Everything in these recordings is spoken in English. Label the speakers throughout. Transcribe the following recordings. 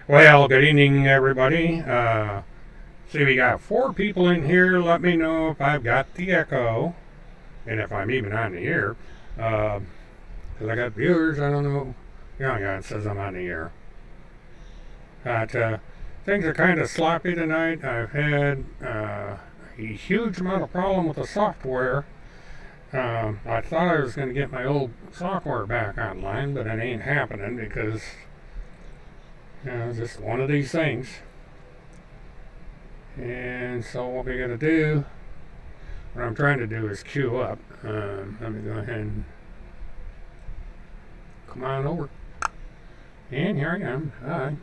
Speaker 1: Well, good evening, everybody. See, we got 4 people in here. Let me know if I've got the echo and if I'm even on the air. Because I got viewers, I don't know. Yeah, it says I'm on the air. But things are kind of sloppy tonight. I've had a huge amount of problem with the software. I thought I was going to get my old software back online, but it ain't happening because it's just one of these things. And so what we're going to do, what I'm trying to do is queue up. Let me go ahead and come on over. And here I am. Hi.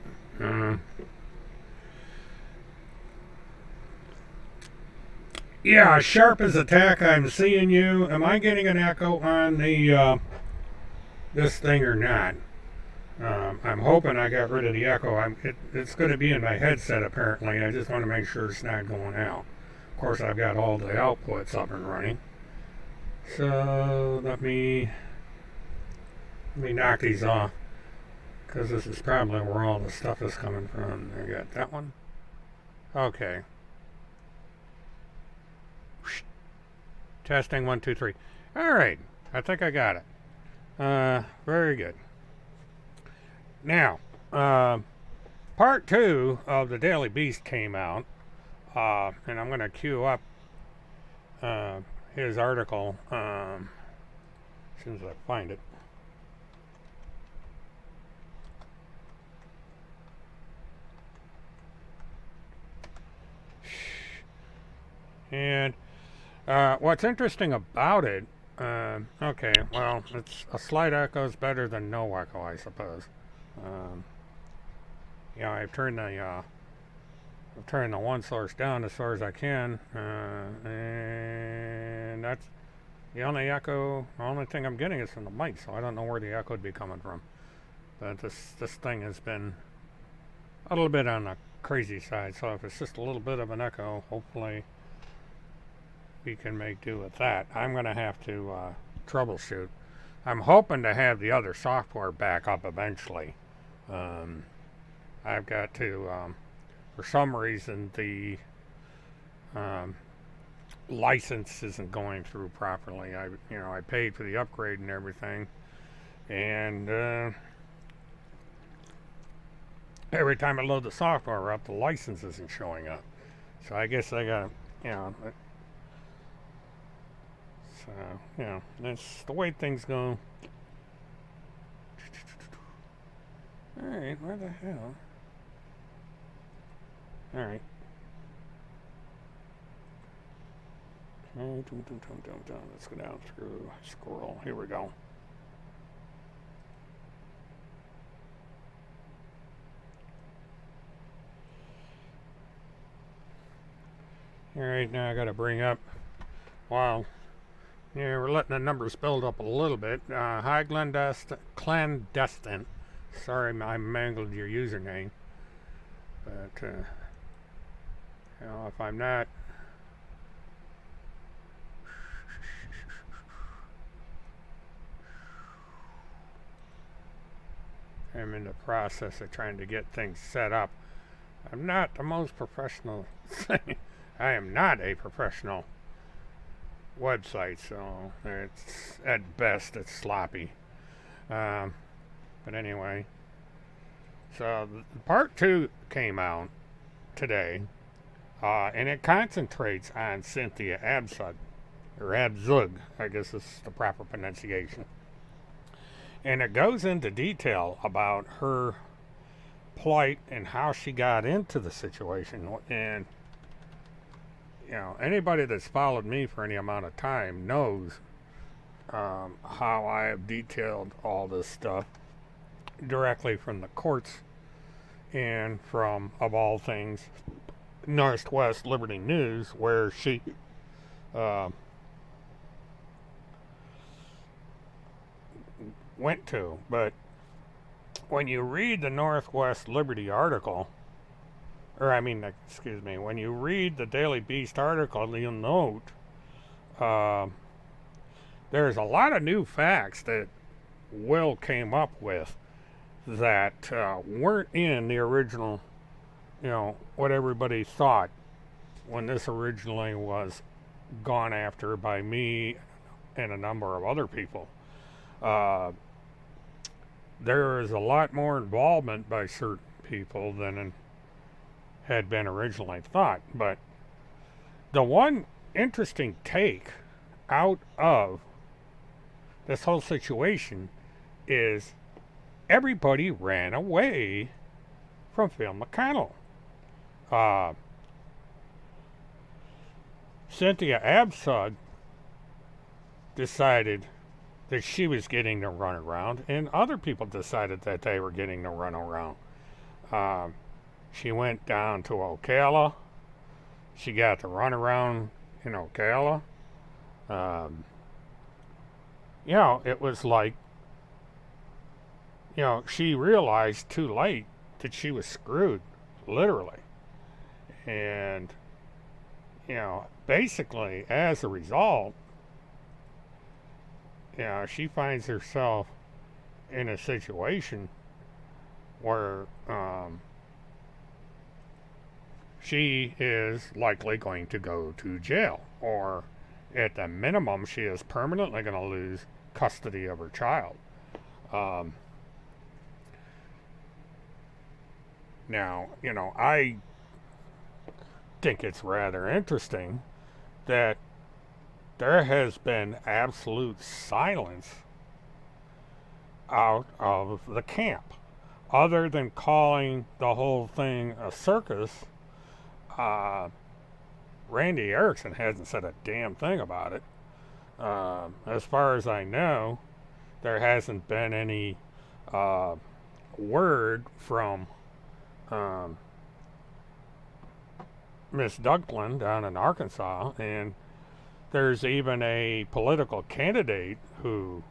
Speaker 1: Yeah, sharp as attack, I'm seeing you. Am I getting an echo on the this thing or not? I'm hoping I got rid of the echo. It's going to be in my headset apparently. I just want to make sure it's not going out. Of course, I've got all the outputs up and running. So let me knock these off, because this is probably where all the stuff is coming from. I got that one. Okay. Testing 1, 2, 3. All right. I think I got it. Very good. Now, part 2 of the Daily Beast came out, and I'm going to queue up his article as soon as I find it. And what's interesting about it, okay, well, it's a slight echo is better than no echo, I suppose. I've turned the one source down as far as I can, and that's the only echo. The only thing I'm getting is from the mic, so I don't know where the echo would be coming from. But this thing has been a little bit on the crazy side. So if it's just a little bit of an echo, hopefully we can make do with that. I'm going to have to troubleshoot. I'm hoping to have the other software back up eventually. I've got to, for some reason, the license isn't going through properly. I paid for the upgrade and everything, and every time I load the software up, the license isn't showing up. So I guess I got, that's the way things go. Alright, where the hell? Alright. Okay, let's go down through, scroll, here we go. Alright, now I gotta bring up, wow. Yeah, we're letting the numbers build up a little bit. Hi, clandestine. Sorry, I mangled your username. But, if I'm not... I'm in the process of trying to get things set up. I'm not the most professional thing. I am not a professional website, so it's at best it's sloppy. But anyway, so part 2 came out today, and it concentrates on Cynthia Abzug, or Abzug, I guess is the proper pronunciation. And it goes into detail about her plight and how she got into the situation. And, you know, anybody that's followed me for any amount of time knows how I have detailed all this stuff directly from the courts and from, of all things, Northwest Liberty News, where she went to. But when you read the Northwest Liberty article, when you read the Daily Beast article, you'll note there's a lot of new facts that Will came up with that weren't in the original, what everybody thought when this originally was gone after by me and a number of other people. There is a lot more involvement by certain people than had been originally thought. But the one interesting take out of this whole situation is everybody ran away from Phil McConnell. Cynthia Abzug decided that she was getting the runaround, and other people decided that they were getting the runaround. She went down to Ocala. She got the runaround in Ocala. It was like, she realized too late that she was screwed, literally. And, basically, as a result, she finds herself in a situation where she is likely going to go to jail, or at the minimum, she is permanently going to lose custody of her child. Now, I think it's rather interesting that there has been absolute silence out of the camp. Other than calling the whole thing a circus, Randy Erickson hasn't said a damn thing about it. As far as I know, there hasn't been any word from Miss Dunklin down in Arkansas, and there's even a political candidate who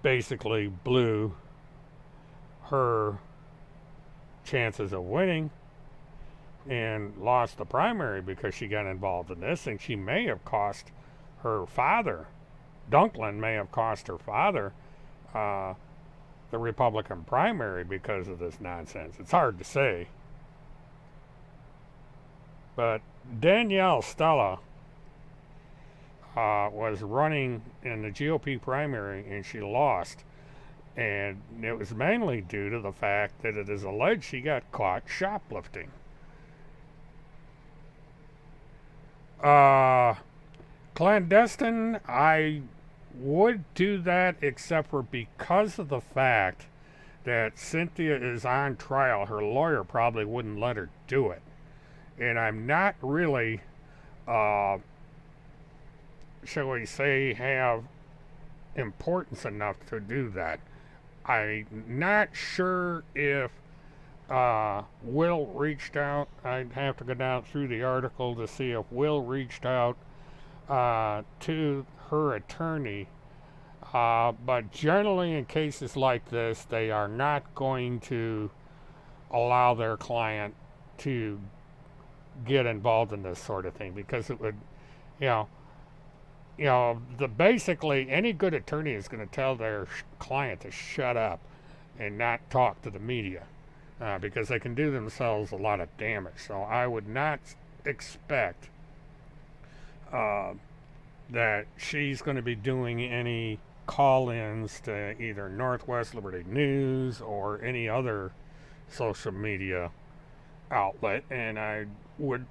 Speaker 1: basically blew her chances of winning and lost the primary because she got involved in this, and she may have cost her father, Dunklin may have cost her father the Republican primary because of this nonsense. It's hard to say. But Danielle Stella was running in the GOP primary, and she lost. And it was mainly due to the fact that it is alleged she got caught shoplifting. Clandestine, I would do that, except for because of the fact that Cynthia is on trial, her lawyer probably wouldn't let her do it. And I'm not really, shall we say, have importance enough to do that. I'm not sure if Will reached out. I'd have to go down through the article to see if Will reached out to her attorney. But generally in cases like this, they are not going to allow their client to get involved in this sort of thing, because it would, basically any good attorney is going to tell their client to shut up and not talk to the media, because they can do themselves a lot of damage. So I would not expect that she's going to be doing any call-ins to either Northwest Liberty News or any other social media outlet, and I would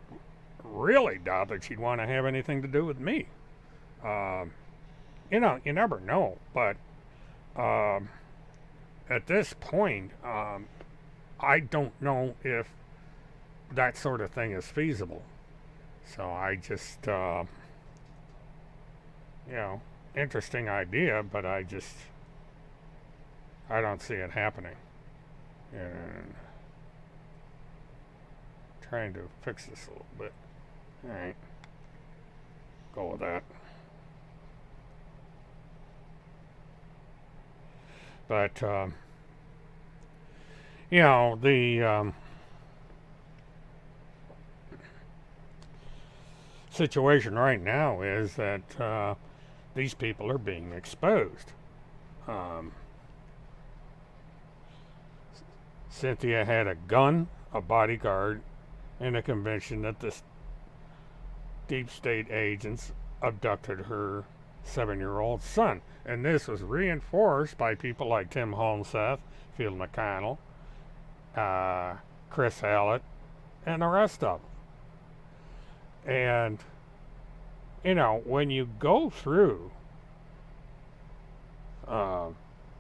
Speaker 1: really doubt that she'd want to have anything to do with me. You know, you never know, but at this point, I don't know if that sort of thing is feasible. So I just, you know, interesting idea, but I don't see it happening. And trying to fix this a little bit. All right, go with that. But you know, the situation right now is that these people are being exposed. Cynthia had a gun, a bodyguard, and a conviction that the deep state agents abducted her 7-year-old son. And this was reinforced by people like Timholtz, Phil McConnell, Chris Hallett, and the rest of them. And, you know, when you go through all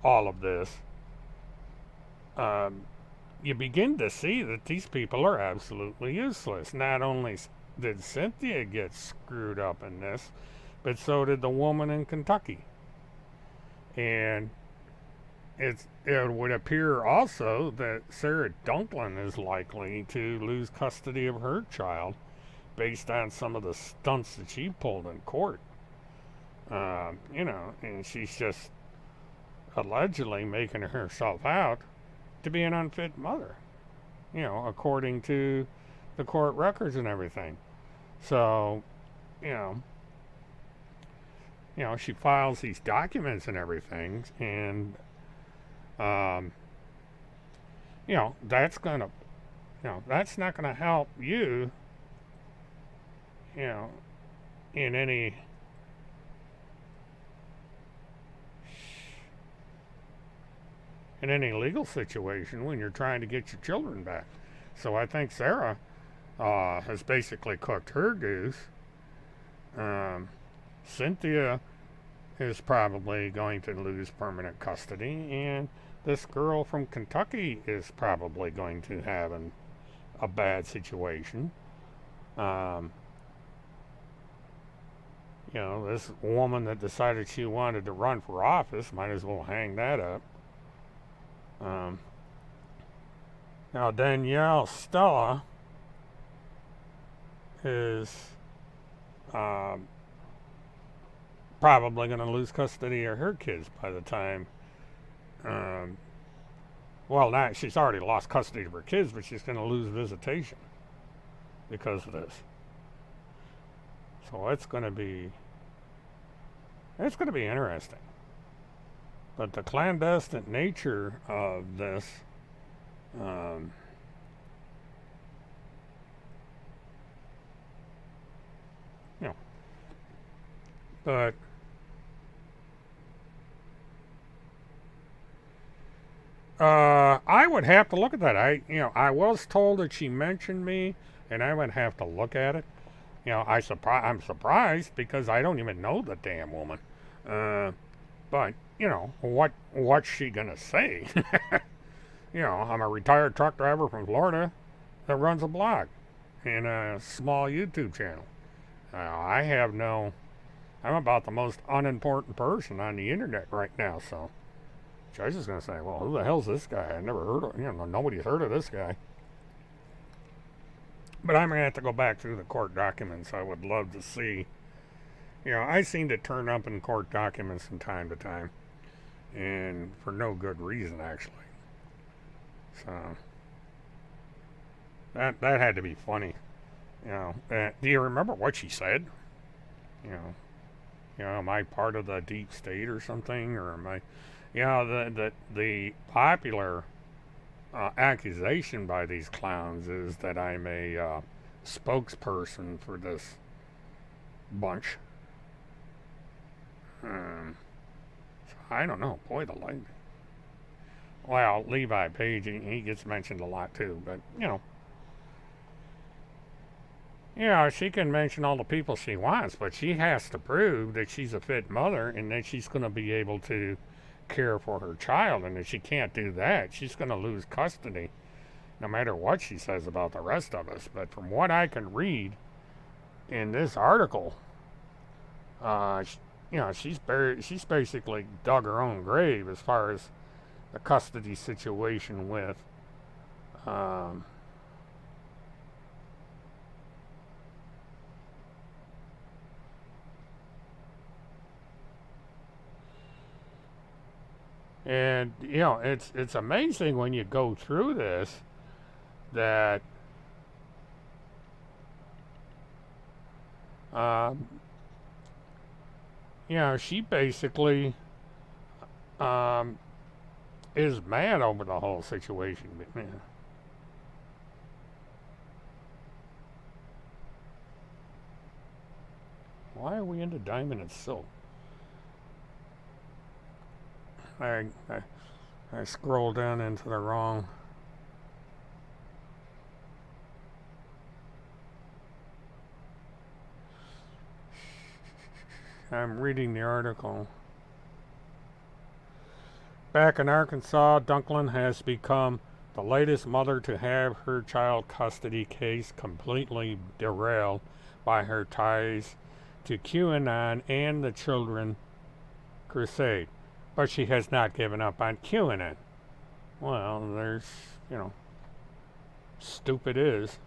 Speaker 1: of this, you begin to see that these people are absolutely useless. Not only did Cynthia get screwed up in this, but so did the woman in Kentucky. And it would appear also that Sarah Dunklin is likely to lose custody of her child based on some of the stunts that she pulled in court. You know, and she's just allegedly making herself out to be an unfit mother, you know, according to the court records and everything. So, you know, she files these documents and everything, and you know, that's not gonna help you, you know, in any legal situation when you're trying to get your children back. So I think Sarah has basically cooked her goose. Cynthia is probably going to lose permanent custody, and this girl from Kentucky is probably going to have a bad situation. You know, this woman that decided she wanted to run for office might as well hang that up. Now Danielle Stella is probably going to lose custody of her kids by the time, well, not, she's already lost custody of her kids, but she's going to lose visitation because of this. So it's going to be interesting. But the clandestine nature of this, you know, but I would have to look at that. I was told that she mentioned me, and I would have to look at it. You know, I'm surprised because I don't even know the damn woman. But you know, what's she gonna say? You know, I'm a retired truck driver from Florida that runs a blog and a small YouTube channel. I'm about the most unimportant person on the internet right now, so she's just gonna say, well, who the hell's this guy? I never heard of, nobody's heard of this guy. But I'm gonna have to go back through the court documents. I would love to see. You know, I seem to turn up in court documents from time to time, and for no good reason, actually. So that had to be funny. You know, do you remember what she said? You know, am I part of the deep state or something, or am I? You know, the popular accusation by these clowns is that I'm a spokesperson for this bunch. I don't know. Boy, the light. Well, Levi Page, he gets mentioned a lot too, but she can mention all the people she wants, but she has to prove that she's a fit mother and that she's going to be able to care for her child. And if she can't do that, she's going to lose custody, no matter what she says about the rest of us. But from what I can read in this article, she's basically dug her own grave as far as the custody situation with and it's amazing when you go through this that she basically is mad over the whole situation. But, why are we into diamond and silk? I scrolled down into the wrong. I'm reading the article. Back in Arkansas, Dunklin has become the latest mother to have her child custody case completely derailed by her ties to QAnon and the Children Crusade. But she has not given up on QAnon. Well, there's, stupid is.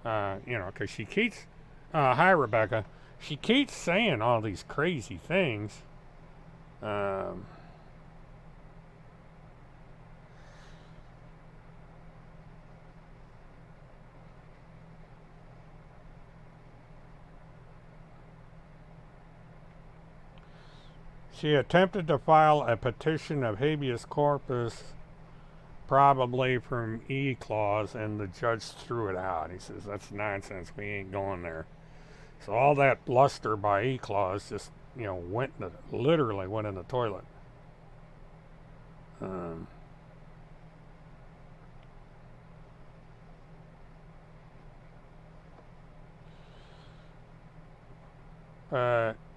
Speaker 1: Because she keeps, hi Rebecca, she keeps saying all these crazy things. She attempted to file a petition of habeas corpus, probably from E-clause, and the judge threw it out. He says, that's nonsense, we ain't going there. So all that bluster by E-clause just, literally went in the toilet.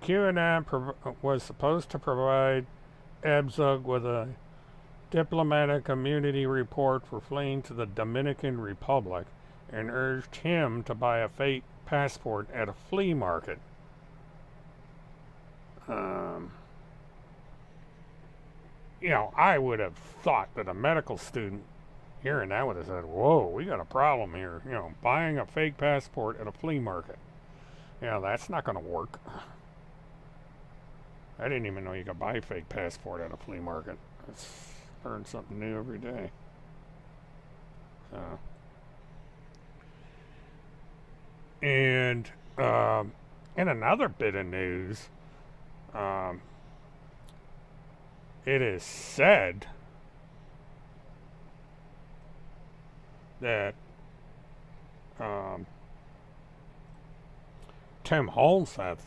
Speaker 1: QAnon was supposed to provide Abzug with a diplomatic immunity report for fleeing to the Dominican Republic and urged him to buy a fake passport at a flea market. I would have thought that a medical student hearing that would have said, whoa, we got a problem here. Buying a fake passport at a flea market. That's not going to work. I didn't even know you could buy a fake passport at a flea market. Learn something new every day. And in another bit of news, it is said that Timholtz has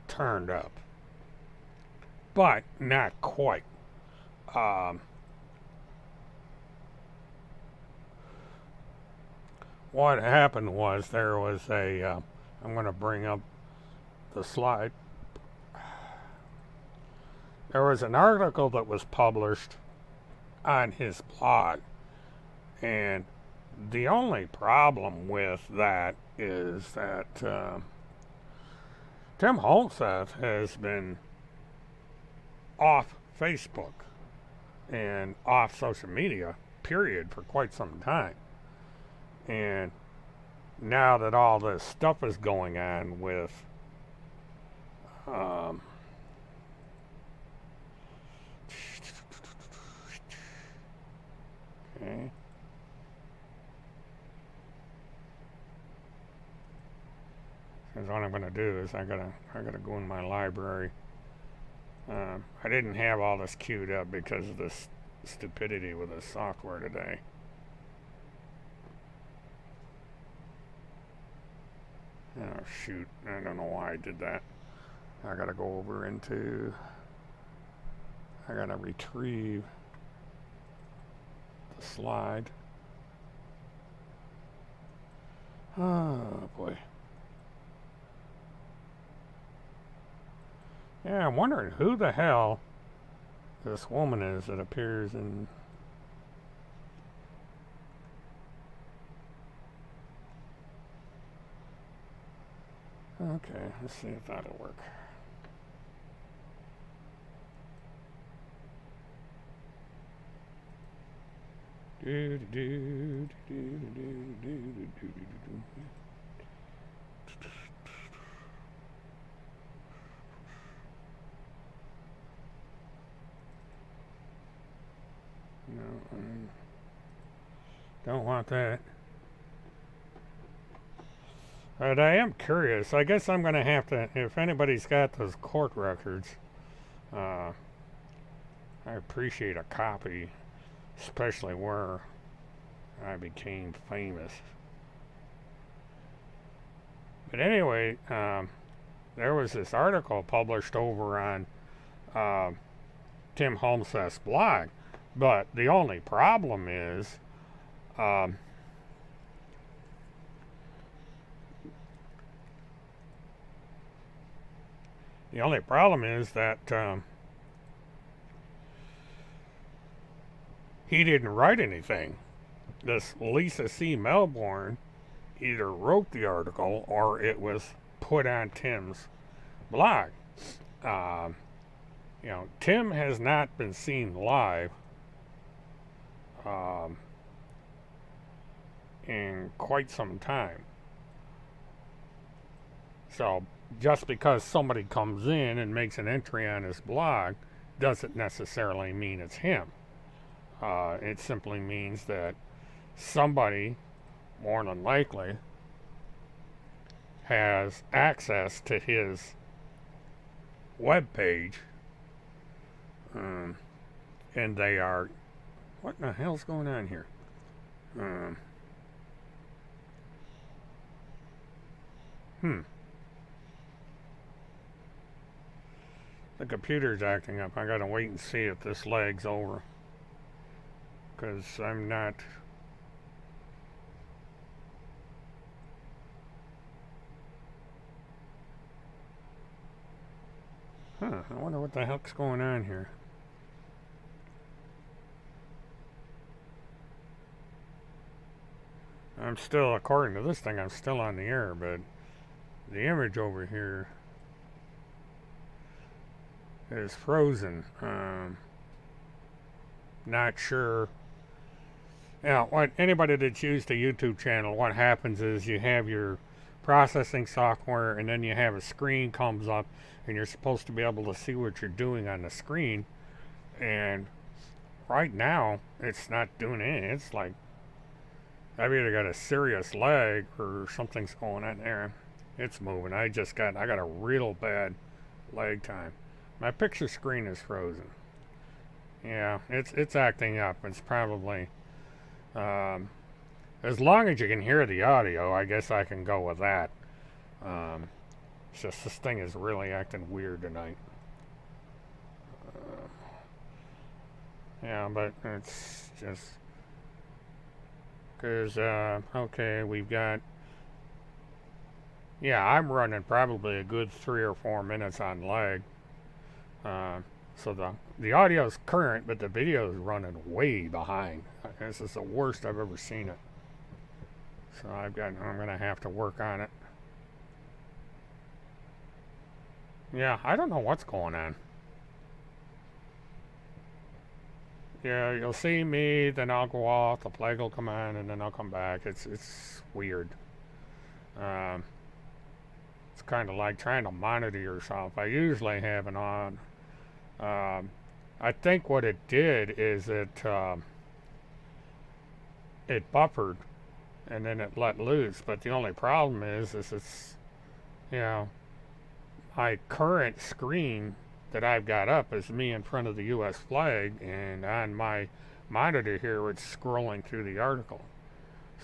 Speaker 1: turned up, but not quite. What happened was there was a, I'm going to bring up the slide. There was an article that was published on his blog, and the only problem with that is that Timholtz has been off Facebook and off social media, period, for quite some time. And now that all this stuff is going on with okay. Because what I'm going to do is I gotta go in my library. I didn't have all this queued up because of this stupidity with the software today. Oh, shoot. I don't know why I did that. I gotta go over into... I gotta retrieve the slide. Oh, boy. Yeah, I'm wondering who the hell this woman is that appears in... Okay, let's see if that'll work. No, don't want that. But I am curious. I guess I'm going to have to, if anybody's got those court records, I appreciate a copy, especially where I became famous. But anyway, there was this article published over on Timholtz's blog, but the only problem is that he didn't write anything. This Lisa C. Melbourne either wrote the article or it was put on Tim's blog. Tim has not been seen live in quite some time. So just because somebody comes in and makes an entry on his blog doesn't necessarily mean it's him. It simply means that somebody, more than likely, has access to his web page, and they are... What in the hell's going on here? The computer's acting up. I gotta wait and see if this lag's over, because I'm not... I wonder what the heck's going on here. I'm still, according to this thing, I'm still on the air, but the image over here is frozen. Not sure. What anybody that's used a YouTube channel, what happens is you have your processing software, and then you have a screen comes up, and you're supposed to be able to see what you're doing on the screen. And right now, it's not doing anything. It's like I've either got a serious lag or something's going on there. It's moving. I got a real bad lag time. My picture screen is frozen. Yeah, it's acting up. It's probably as long as you can hear the audio, I guess I can go with that. It's just this thing is really acting weird tonight. Yeah, but it's just because okay, we've got... Yeah, I'm running probably a good 3 or 4 minutes on lag. So the audio is current, but the video is running way behind. This is the worst I've ever seen it. So I'm gonna have to work on it. Yeah, I don't know what's going on. Yeah, you'll see me, then I'll go off, the flag will come on, and then I'll come back. It's weird. It's kind of like trying to monitor yourself. I usually have it on. I think what it did is it buffered and then it let loose. But the only problem is it's, my current screen that I've got up is me in front of the U.S. flag, and on my monitor here it's scrolling through the article.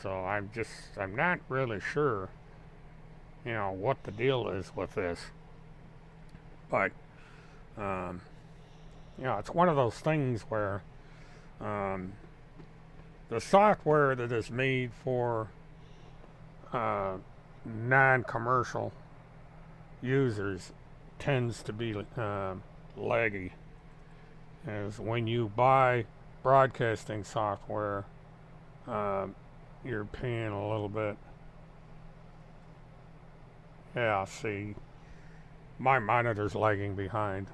Speaker 1: So I'm not really sure you know, what the deal is with this. But, you know, it's one of those things where the software that is made for non-commercial users tends to be laggy. As when you buy broadcasting software, you're paying a little bit. Yeah, see, my monitor's lagging behind,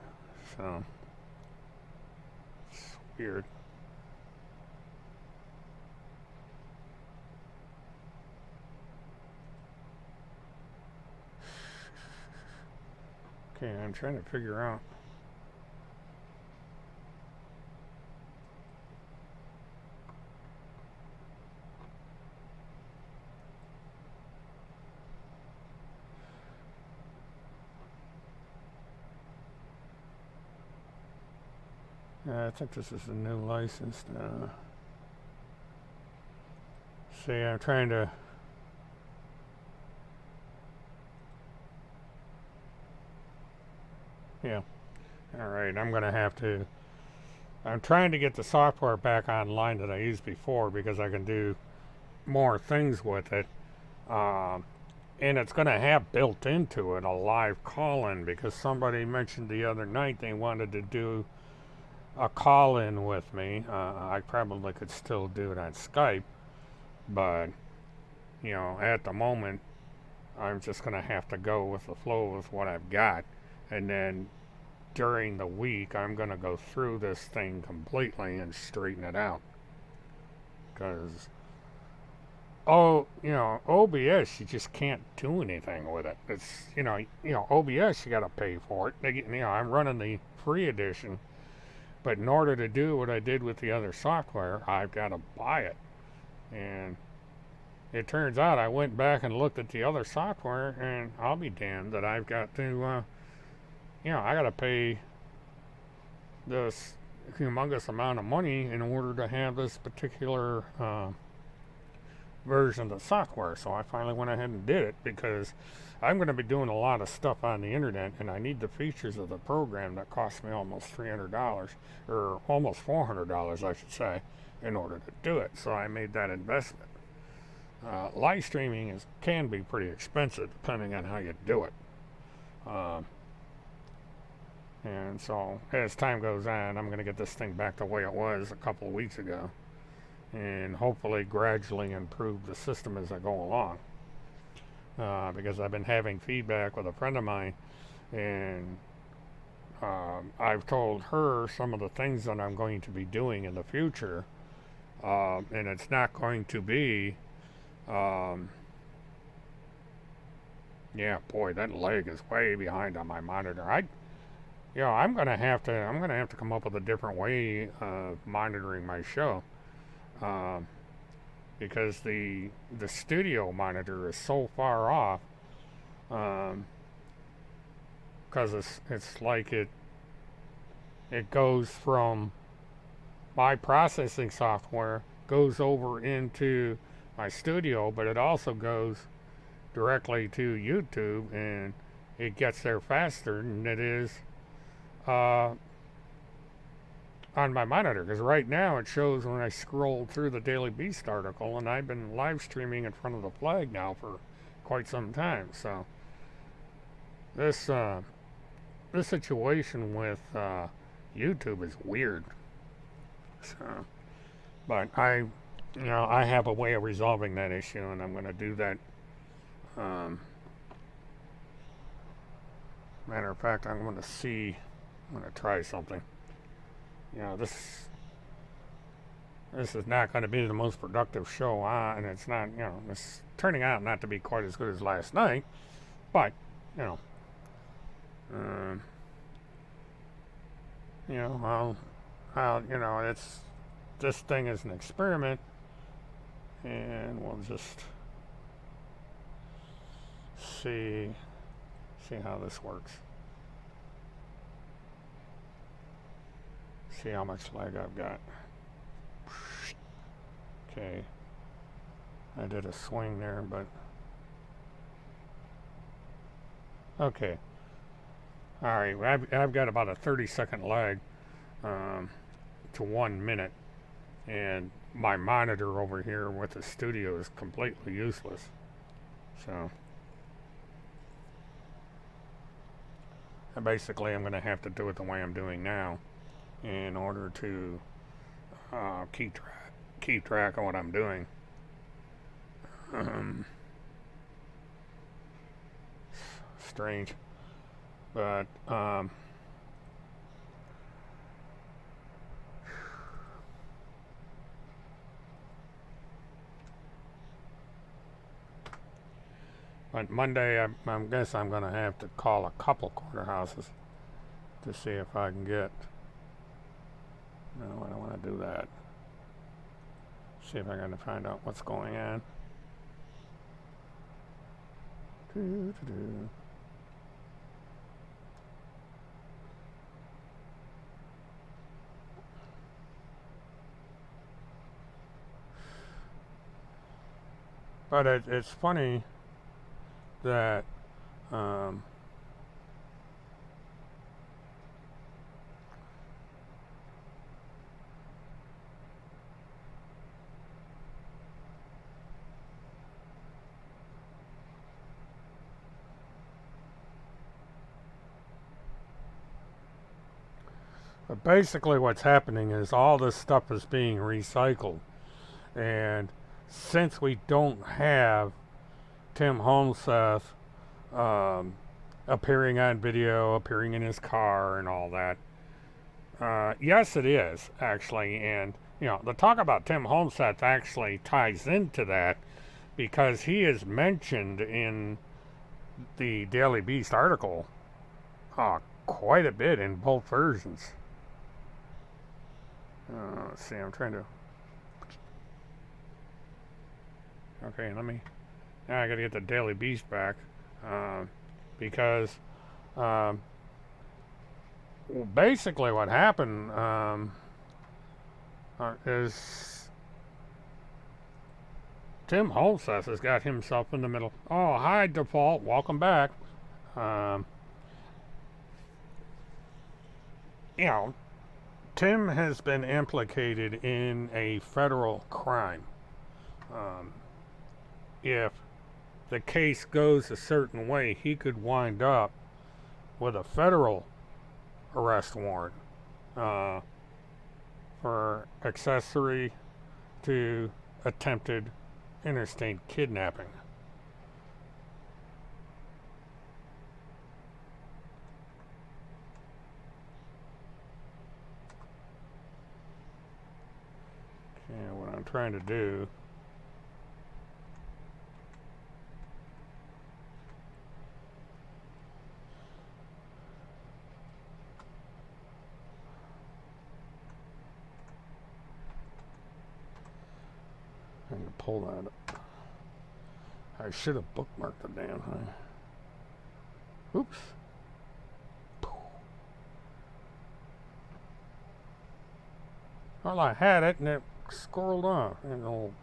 Speaker 1: so it's weird. Okay, I'm trying to figure out. I think this is a new license. See, I'm trying to. Yeah. Alright, I'm going to have to. I'm trying to get the software back online that I used before because I can do more things with it. And it's going to have built into it a live call-in because somebody mentioned the other night they wanted to do a call-in with me. I probably could still do it on Skype, but, you know, at the moment, I'm just going to have to go with the flow with what I've got. And then during the week, I'm going to go through this thing completely and straighten it out. Because, you know, OBS, you just can't do anything with it. It's, you know, OBS, you got to pay for it. You know, I'm running the free edition, but in order to do what I did with the other software, I've got to buy it. And it turns out I went back and looked at the other software, and I'll be damned that I've got to, you know, I got to pay this humongous amount of money in order to have this particular version of the software. So I finally went ahead and did it because I'm going to be doing a lot of stuff on the internet, and I need the features of the program that cost me almost $300, or almost $400, I should say, in order to do it. So I made that investment. Live streaming can be pretty expensive depending on how you do it. And so as time goes on, I'm going to get this thing back the way it was a couple of weeks ago, and hopefully gradually improve the system as I go along. Because I've been having feedback with a friend of mine, and I've told her some of the things that I'm going to be doing in the future, and it's not going to be, yeah, boy, that leg is way behind on my monitor. I'm gonna have to come up with a different way of monitoring my show, because the studio monitor is so far off, because it's like it goes from my processing software goes over into my studio, but it also goes directly to YouTube, and it gets there faster than it is on my monitor, because right now it shows when I scroll through the Daily Beast article, and I've been live streaming in front of the flag now for quite some time. So this situation with YouTube is weird. So, but I have a way of resolving that issue, and I'm going to do that. Matter of fact, I'm going to try something. This is not going to be the most productive show on, and it's not, it's turning out not to be quite as good as last night, but, this thing is an experiment, and we'll just see how this works. See how much lag I've got. Okay. I did a swing there, but Okay. Alright, I've got about a 30-second lag to 1 minute, and my monitor over here with the studio is completely useless. So, basically I'm going to have to do it the way I'm doing now in order to keep track of what I'm doing. Strange. But, but Monday, I guess I'm going to have to call a couple courthouses to see if I can get... No, I don't want to do that. See if I can find out what's going on. But it's funny that but basically what's happening is all this stuff is being recycled, and since we don't have Timholtz appearing on video, appearing in his car and all that, yes it is actually, and you know, the talk about Timholtz actually ties into that because he is mentioned in the Daily Beast article quite a bit in both versions. Let's see, I'm trying to... Okay, now I gotta get the Daily Beast back, because, well, basically what happened, is Timholtz has got himself in the middle. Oh, hi, Default, welcome back. You know, Tim has been implicated in a federal crime. If the case goes a certain way, he could wind up with a federal arrest warrant for accessory to attempted interstate kidnapping. Okay, what I'm trying to do to pull that up. I should have bookmarked the damn thing. Oops. Well, I had it and it scrolled off. An old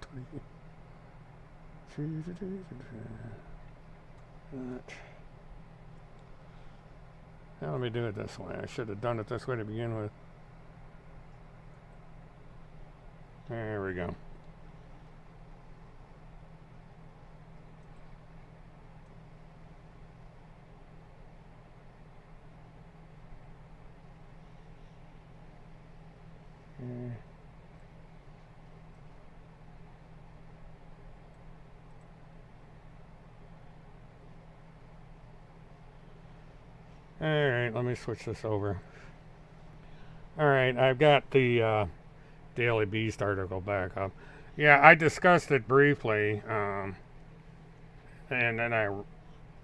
Speaker 1: now let me do it this way. I should have done it this way to begin with. There we go. Alright, let me switch this over. Alright, I've got the Daily Beast article back up. Yeah, I discussed it briefly, and then I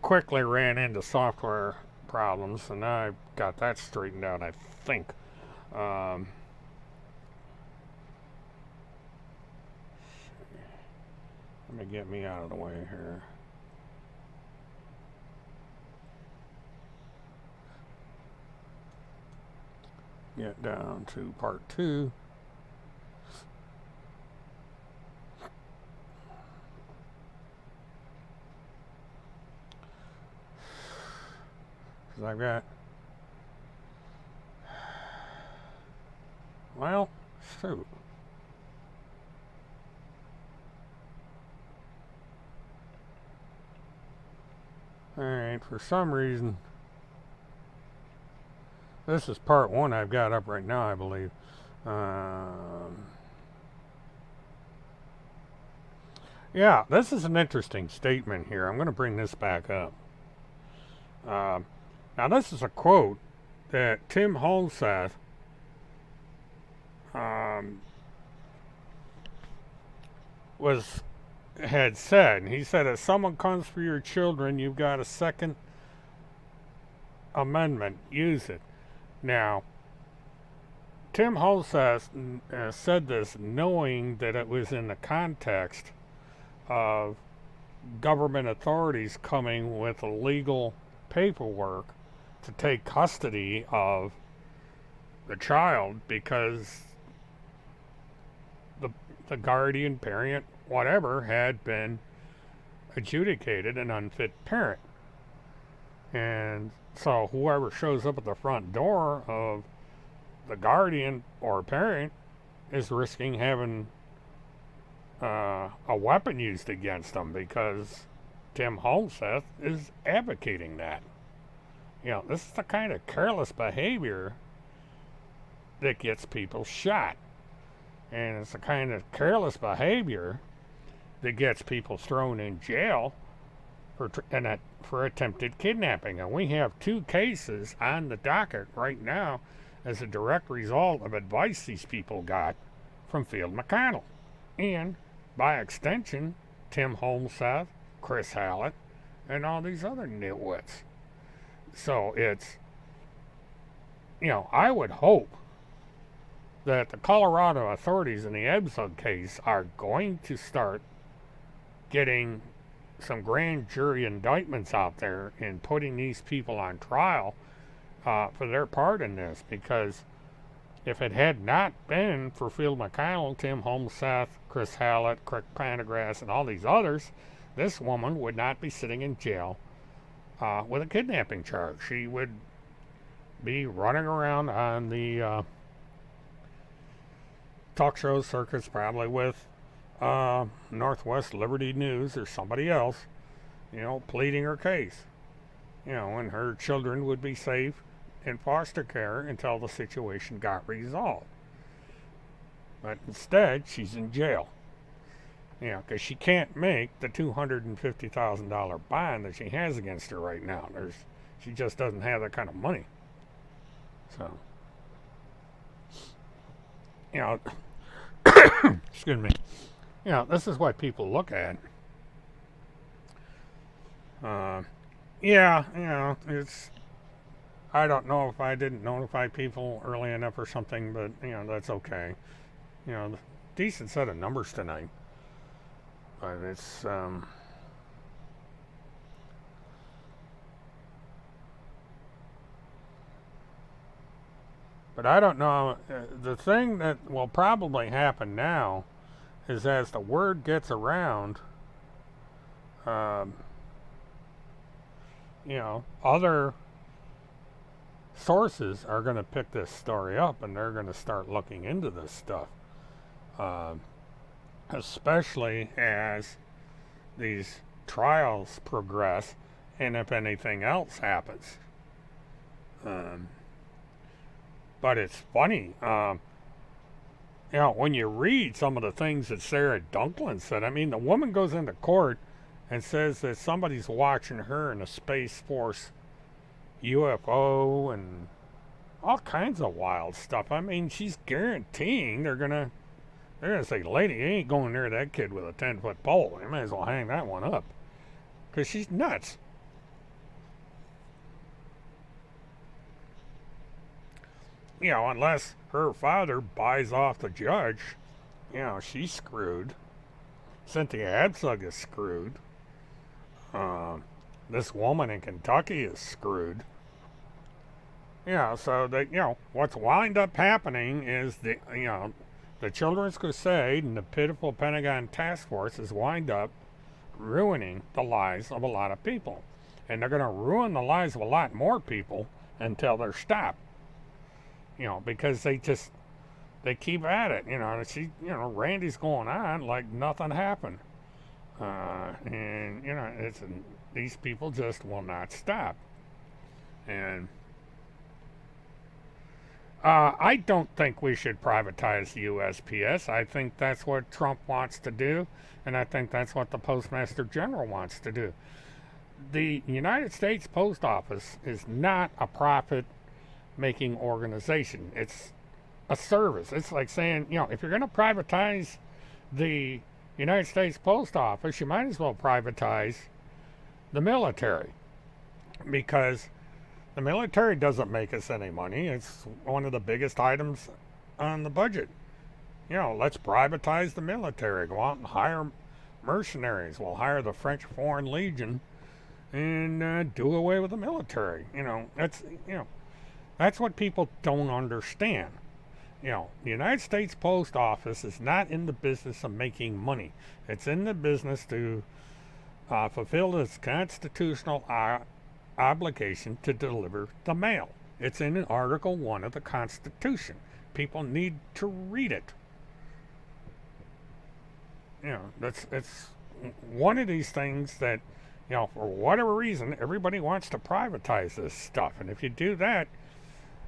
Speaker 1: quickly ran into software problems, and now I've got that straightened out, I think. Let me get me out of the way here. Get down to part 2. Because I've got, well, shoot. Alright, for some reason, this is part one I've got up right now, I believe. Yeah, this is an interesting statement here. I'm going to bring this back up. Now, this is a quote that Timholtz had said. He said, if someone comes for your children, you've got a Second Amendment. Use it. Now, Timholtz said this knowing that it was in the context of government authorities coming with legal paperwork to take custody of the child because the guardian, parent, whatever, had been adjudicated an unfit parent. And so whoever shows up at the front door of the guardian or parent is risking having a weapon used against them because Timholtz is advocating that. You know, this is the kind of careless behavior that gets people shot. And it's the kind of careless behavior that gets people thrown in jail for attempted kidnapping. And we have 2 cases on the docket right now as a direct result of advice these people got from Field McConnell. And, by extension, Timholtz, Chris Hallett, and all these other nitwits. So it's, you know, I would hope that the Colorado authorities in the Abzug case are going to start getting some grand jury indictments out there and putting these people on trial for their part in this, because if it had not been for Field McConnell, Timholtz, Chris Hallett, Craig Pendergrass, and all these others, this woman would not be sitting in jail with a kidnapping charge. She would be running around on the talk show circuits, probably with Northwest Liberty News or somebody else, you know, pleading her case. You know, and her children would be safe in foster care until the situation got resolved. But instead, she's in jail. You know, because she can't make the $250,000 bond that she has against her right now. She just doesn't have that kind of money. So, you know, excuse me. You know, this is what people look at. Yeah, you know, it's, I don't know if I didn't notify people early enough or something, but, you know, that's okay. You know, decent set of numbers tonight. But it's, but I don't know. The thing that will probably happen now is as the word gets around, you know, other sources are going to pick this story up and they're going to start looking into this stuff. Especially as these trials progress and if anything else happens. But it's funny, you know, when you read some of the things that Sarah Dunklin said, I mean, the woman goes into court and says that somebody's watching her in a Space Force UFO and all kinds of wild stuff. I mean, she's guaranteeing they're gonna say, lady, you ain't going near that kid with a 10-foot pole. You might as well hang that one up. Because she's nuts. You know, unless her father buys off the judge, you know, she's screwed. Cynthia Abzug is screwed. This woman in Kentucky is screwed. Yeah, so that, you know, what's wind up happening is the Children's Crusade and the pitiful Pentagon Task Force is wind up ruining the lives of a lot of people. and they're going to ruin the lives of a lot more people until they're stopped. Because they keep at it. Randy's going on like nothing happened, and these people just will not stop. And I don't think we should privatize the USPS. I think that's what Trump wants to do, and I think that's what the Postmaster General wants to do. The United States Post Office is not a profit-making organization. It's a service. It's like saying, if you're going to privatize the United States Post Office, you might as well privatize the military, because the military doesn't make us any money. It's one of the biggest items on the budget. Let's privatize the military. Go out and hire mercenaries. We'll hire the French Foreign Legion and do away with the military. That's what people don't understand. The United States Post Office is not in the business of making money. It's in the business to fulfill its constitutional obligation to deliver the mail. It's in Article 1 of the Constitution. People need to read it. It's one of these things that, for whatever reason, everybody wants to privatize this stuff. And if you do that,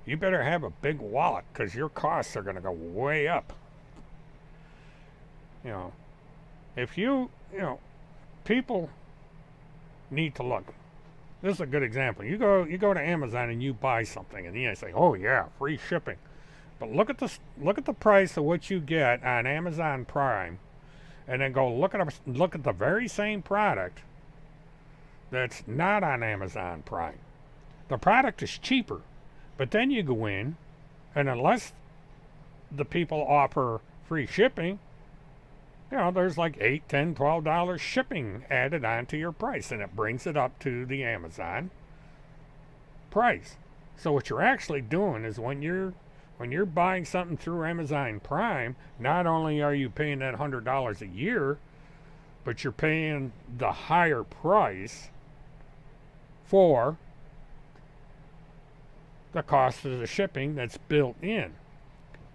Speaker 1: you better have a big wallet, because your costs are going to go way up. People need to look. This is a good example. You go to Amazon and you buy something, and you say, "Oh yeah, free shipping." But look at the price of what you get on Amazon Prime, and then go look at the very same product that's not on Amazon Prime. The product is cheaper, but then you go in, and unless the people offer free shipping, there's like $8, $10, $12 shipping added onto your price, and it brings it up to the Amazon price. So what you're actually doing is when you're buying something through Amazon Prime, not only are you paying that $100 a year, but you're paying the higher price for the cost of the shipping that's built in.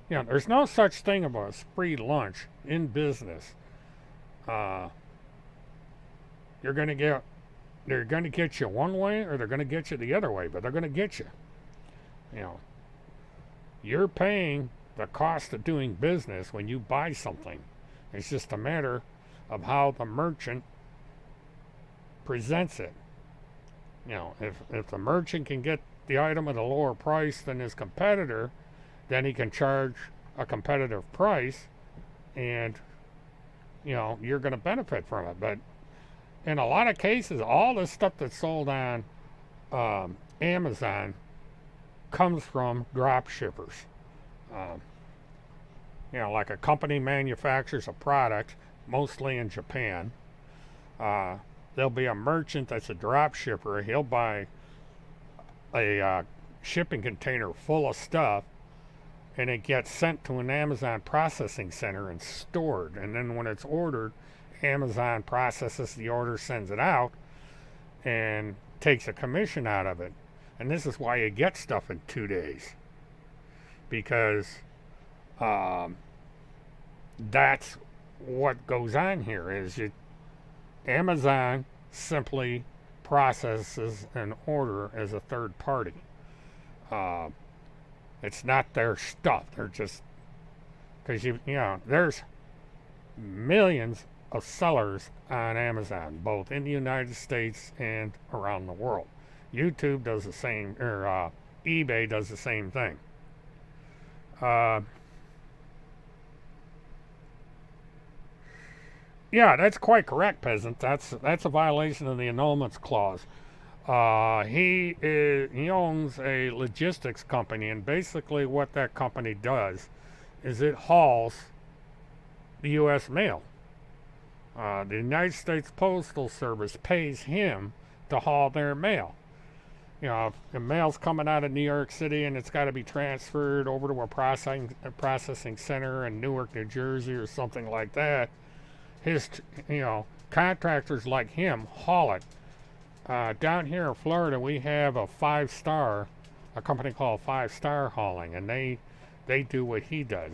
Speaker 1: There's no such thing about a free lunch in business. They're going to get you one way, or they're going to get you the other way, but they're going to get you. You're paying the cost of doing business when you buy something. It's just a matter of how the merchant presents it. If the merchant can get the item at a lower price than his competitor, then he can charge a competitive price, and you're going to benefit from it. But in a lot of cases, all the stuff that's sold on Amazon comes from drop shippers. Like a company manufactures a product, mostly in Japan. There'll be a merchant that's a drop shipper. He'll buy a shipping container full of stuff, and it gets sent to an Amazon processing center and stored. And then when it's ordered, Amazon processes the order, sends it out, and takes a commission out of it. And this is why you get stuff in 2 days, because that's what goes on here. Amazon simply processes an order as a third party. It's not their stuff. They're just, because there's millions of sellers on Amazon, both in the United States and around the world. YouTube does the same, or eBay does the same thing. Yeah, that's quite correct, peasant. That's a violation of the annulments clause. He owns a logistics company, and basically what that company does is it hauls the U.S. mail. The United States Postal Service pays him to haul their mail. If the mail's coming out of New York City and it's got to be transferred over to a processing center in Newark, New Jersey, or something like that, contractors like him haul it Down here in Florida, we have a company called 5 Star Hauling, and they do what he does.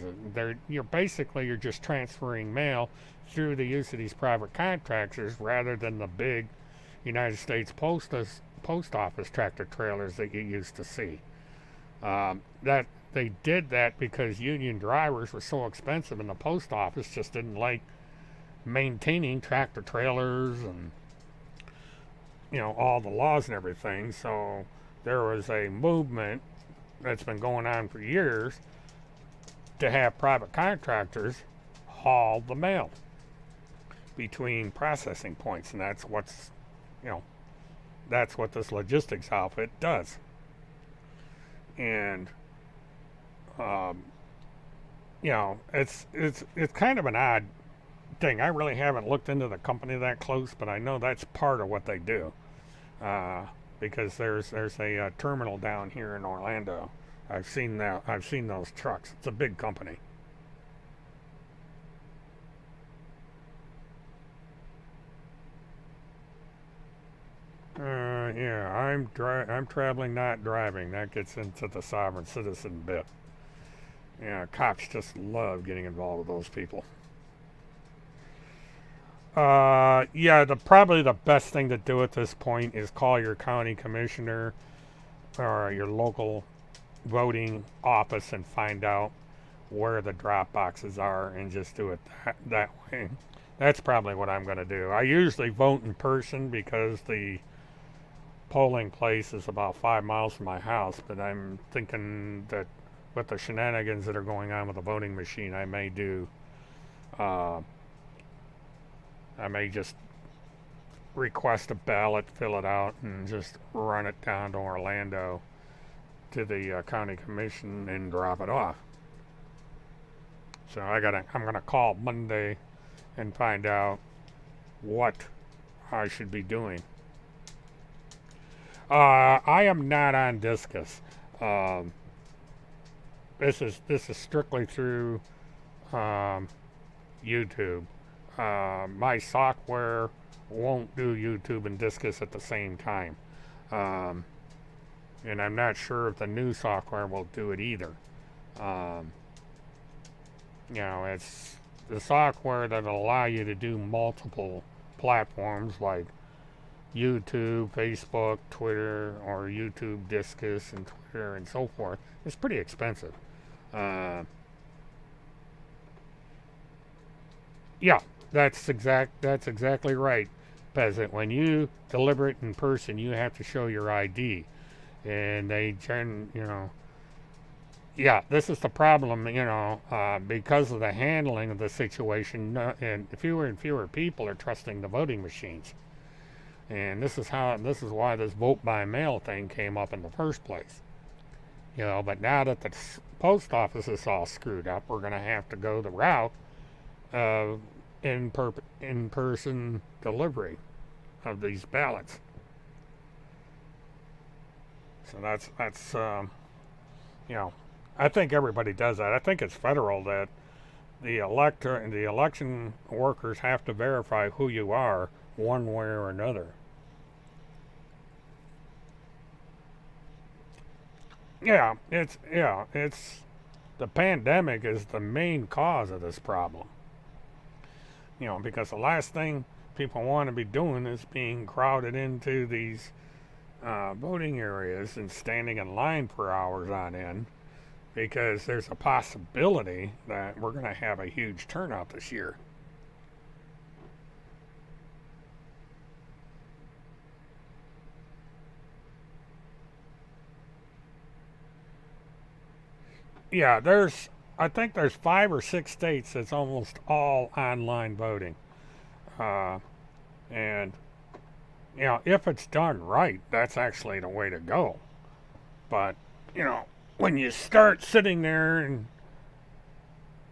Speaker 1: You're just transferring mail through the use of these private contractors rather than the big United States post office tractor trailers that you used to see. That they did that because union drivers were so expensive, and the post office just didn't like maintaining tractor trailers and all the laws and everything. So there was a movement that's been going on for years to have private contractors haul the mail between processing points, and that's what this logistics outfit does. And it's kind of an odd thing. I really haven't looked into the company that close, but I know that's part of what they do. Because there's a terminal down here in Orlando. I've seen those trucks. It's a big company. Yeah, I'm traveling, not driving. That gets into the sovereign citizen bit. Yeah, cops just love getting involved with those people. Yeah, probably the best thing to do at this point is call your county commissioner or your local voting office and find out where the drop boxes are, and just do it that way. That's probably what I'm going to do. I usually vote in person because the polling place is about 5 miles from my house, but I'm thinking that with the shenanigans that are going on with the voting machine, I may just request a ballot, fill it out, and just run it down to Orlando to the county commission and drop it off. So I'm gonna call Monday and find out what I should be doing. I am not on Discus. This is strictly through YouTube. My software won't do YouTube and Discus at the same time. And I'm not sure if the new software will do it either. It's the software that'll allow you to do multiple platforms like YouTube, Facebook, Twitter, or YouTube Discus and Twitter and so forth. It's pretty expensive. Yeah, that's exactly right, Peasant. When you deliver it in person, you have to show your ID, and yeah, this is the problem, because of the handling of the situation, and fewer and fewer people are trusting the voting machines. And this is why this vote by mail thing came up in the first place. But now that the post office is all screwed up, we're going to have to go the route of in-person delivery of these ballots. So that's I think everybody does that. I think it's federal that the election workers have to verify who you are one way or another. It's the pandemic is the main cause of this problem. Because the last thing people want to be doing is being crowded into these voting areas and standing in line for hours on end, because there's a possibility that we're going to have a huge turnout this year. Yeah, I think there's 5 or 6 states that's almost all online voting. And if it's done right, that's actually the way to go. But, when you start sitting there and,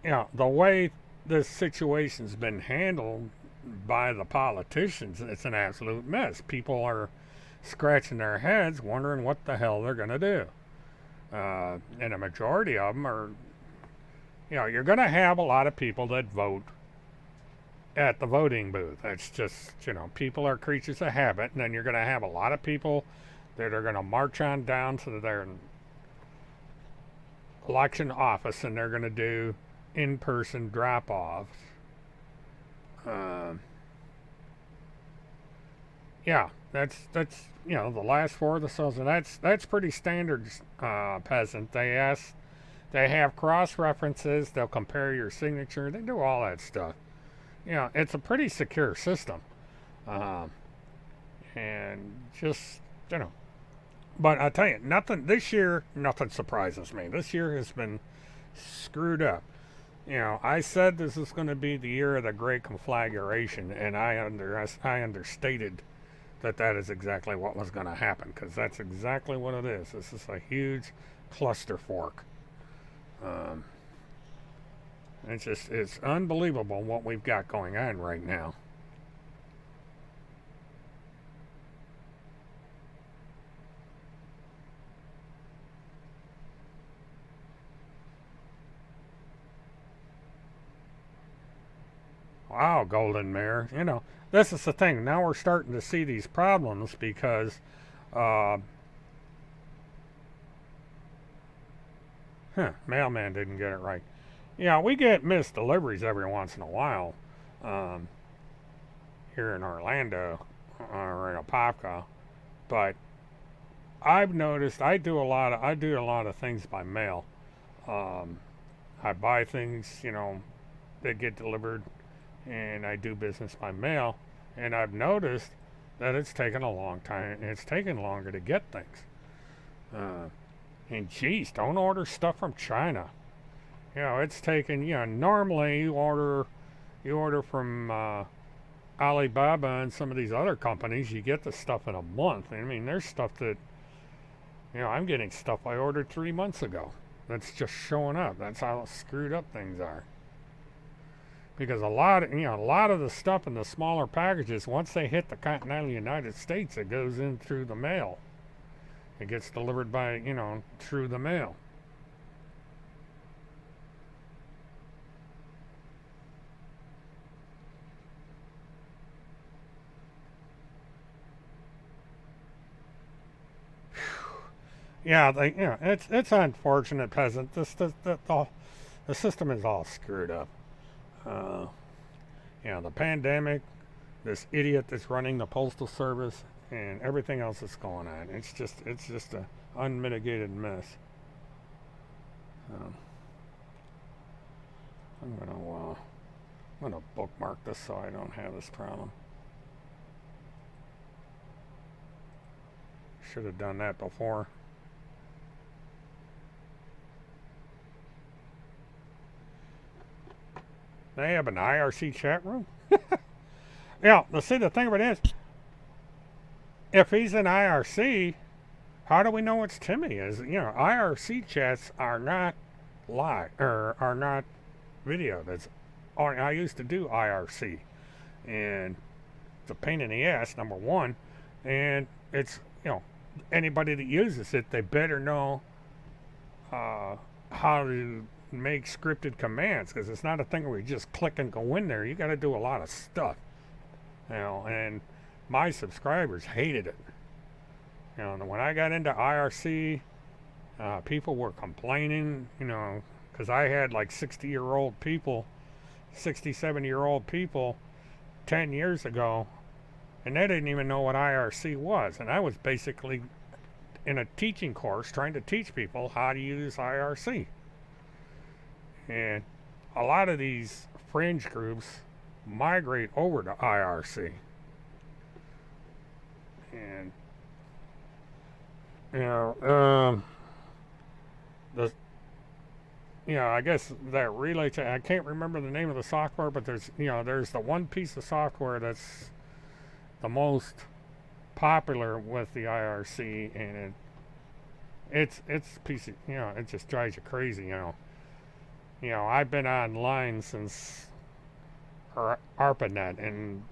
Speaker 1: the way this situation's been handled by the politicians, it's an absolute mess. People are scratching their heads wondering what the hell they're going to do. And a majority of them are, you're going to have a lot of people that vote at the voting booth. It's just, people are creatures of habit, and then you're going to have a lot of people that are going to march on down to their election office, and they're going to do in-person drop-offs. Yeah, that's the last four of the cells, and that's pretty standard, peasant. They have cross references. They'll compare your signature. They do all that stuff. It's a pretty secure system, and just But I tell you, this year, nothing surprises me. This year has been screwed up. I said this is going to be the year of the Great Conflagration, and I understated that is exactly what was going to happen, because that's exactly what it is. This is a huge cluster fork. It's unbelievable what we've got going on right now. Wow, Golden Mare. This is the thing. Now we're starting to see these problems because, mailman didn't get it right. We get missed deliveries every once in a while, here in Orlando, or in Apopka, but I've noticed I do a lot of things by mail. I buy things, that get delivered, and I do business by mail, and I've noticed that it's taken a long time. It's taken longer to get things. And geez, don't order stuff from China. It's taken. Normally you order from Alibaba and some of these other companies. You get the stuff in a month. I mean, there's stuff that I'm getting stuff I ordered 3 months ago. That's just showing up. That's how screwed up things are. Because a lot of the stuff in the smaller packages, once they hit the continental United States, it goes in through the mail. It gets delivered by, through the mail. Yeah, it's unfortunate, peasant. The system is all screwed up. The pandemic, this idiot that's running the postal service, and everything else that's going on. It's just a unmitigated mess. I'm gonna bookmark this so I don't have this problem. Should have done that before. They have an IRC chat room? See, the thing about it is, if he's in IRC, how do we know it's Timmy? IRC chats are not live, or are not video. I used to do IRC, and it's a pain in the ass, number one, and it's, anybody that uses it, they better know how to make scripted commands, because it's not a thing where you just click and go in there. You got to do a lot of stuff, and my subscribers hated it. When I got into IRC, people were complaining, because I had like 60-year-old people, 67-year-old people 10 years ago, and they didn't even know what IRC was, and I was basically in a teaching course trying to teach people how to use IRC. And a lot of these fringe groups migrate over to IRC. And, I guess that relay to, I can't remember the name of the software, but there's the one piece of software that's the most popular with the IRC, and it's piece of, it just drives you crazy, I've been online since ARPANET, and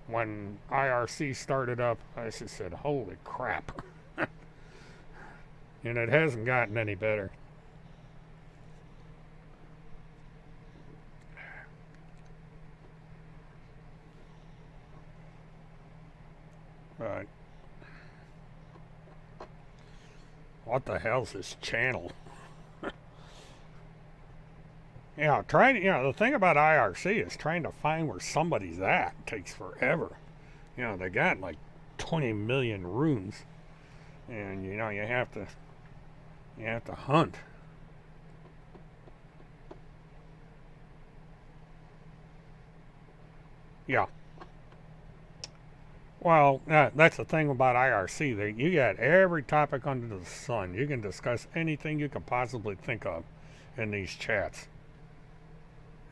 Speaker 1: when IRC started up, I just said, holy crap. And it hasn't gotten any better. But what the hell's this channel? The thing about IRC is trying to find where somebody's at takes forever. They got like 20 million rooms, and you have to hunt. Yeah. Well, that's the thing about IRC. You got every topic under the sun. You can discuss anything you can possibly think of in these chats.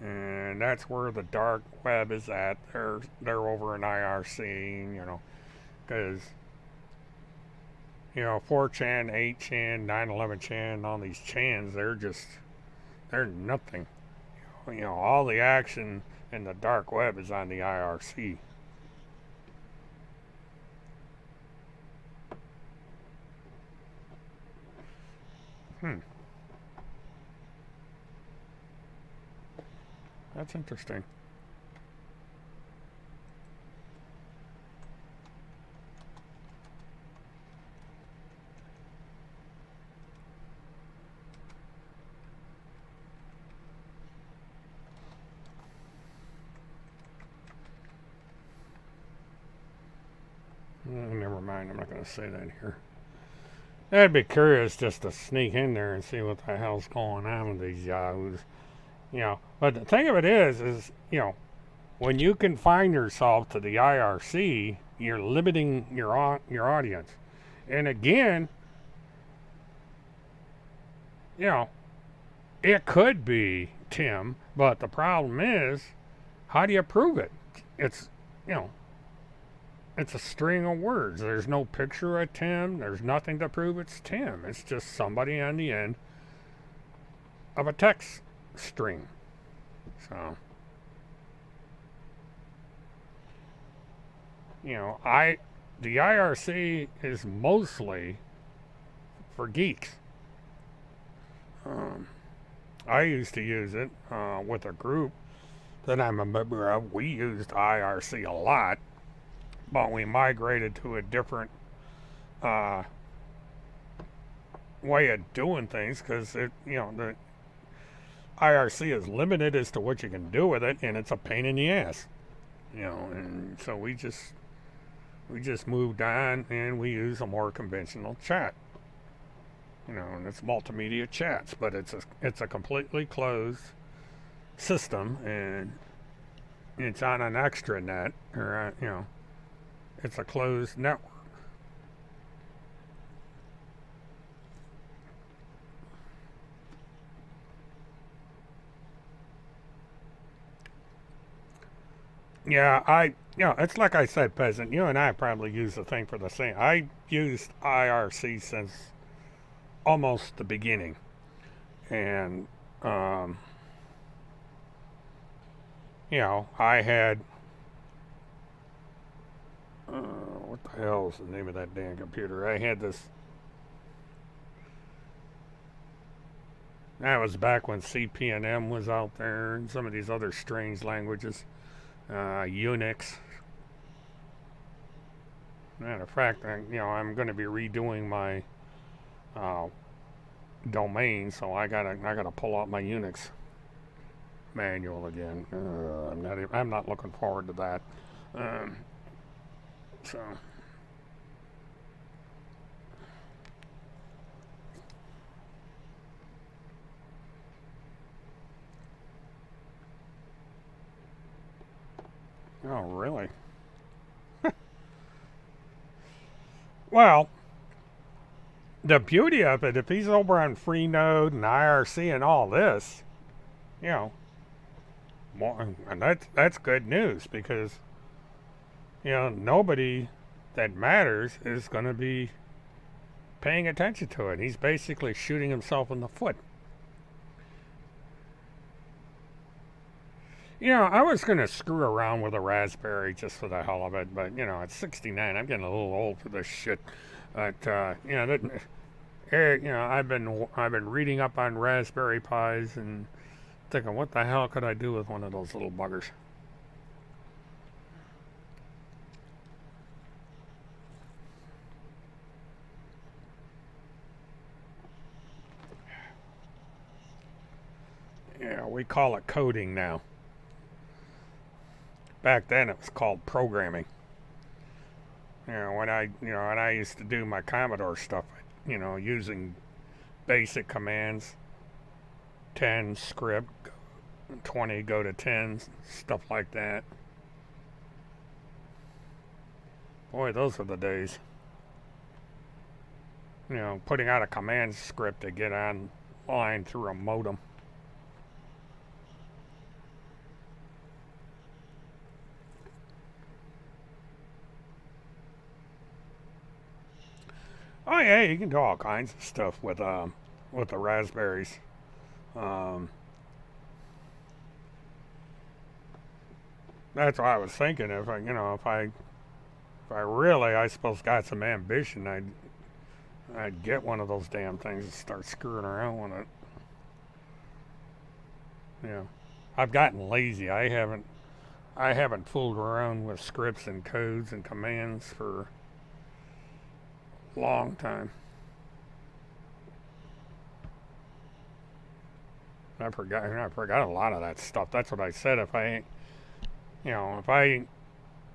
Speaker 1: And that's where the dark web is at. They're over in IRC, because 4chan, 8chan, 911chan, all these chans, they're nothing. All the action in the dark web is on the IRC. That's interesting. Never mind, I'm not going to say that here. I'd be curious just to sneak in there and see what the hell's going on with these yahoos. But the thing of it is, when you confine yourself to the IRC, you're limiting your audience. And again, it could be Tim, but the problem is, how do you prove it? It's a string of words. There's no picture of Tim. There's nothing to prove it's Tim. It's just somebody on the end of a text string. So, the IRC is mostly for geeks. I used to use it with a group that I'm a member of. We used IRC a lot, but we migrated to a different way of doing things because the IRC is limited as to what you can do with it, and it's a pain in the ass. And so we just moved on, and we use a more conventional chat. And it's multimedia chats, but it's a completely closed system, and it's on an extranet, or it's a closed network. Yeah, it's like I said, Peasant, you and I probably use the thing for the same. I used IRC since almost the beginning. And, I had, what the hell is the name of that damn computer? I had this, that was back when CP&M was out there and some of these other strange languages. Unix. Matter of fact, I'm going to be redoing my domain, so I gotta pull out my Unix manual again. I'm not looking forward to that. So. Oh, really? Well, the beauty of it, if he's over on Freenode and IRC and all this, and that's good news because, nobody that matters is going to be paying attention to it. He's basically shooting himself in the foot. I was going to screw around with a Raspberry just for the hell of it, but, at 69, I'm getting a little old for this shit. But, I've been reading up on Raspberry Pis and thinking, what the hell could I do with one of those little buggers? we call it coding now. Back then it was called programming. When I used to do my Commodore stuff, using basic commands, 10 script, 20 go to 10, stuff like that. Boy, those were the days. Putting out a command script to get online through a modem. Oh yeah, you can do all kinds of stuff with the raspberries. That's what I was thinking. If I really, I suppose, got some ambition, I'd get one of those damn things and start screwing around with it. I've gotten lazy. I haven't fooled around with scripts and codes and commands for a long time. I forgot a lot of that stuff. That's what I said. If I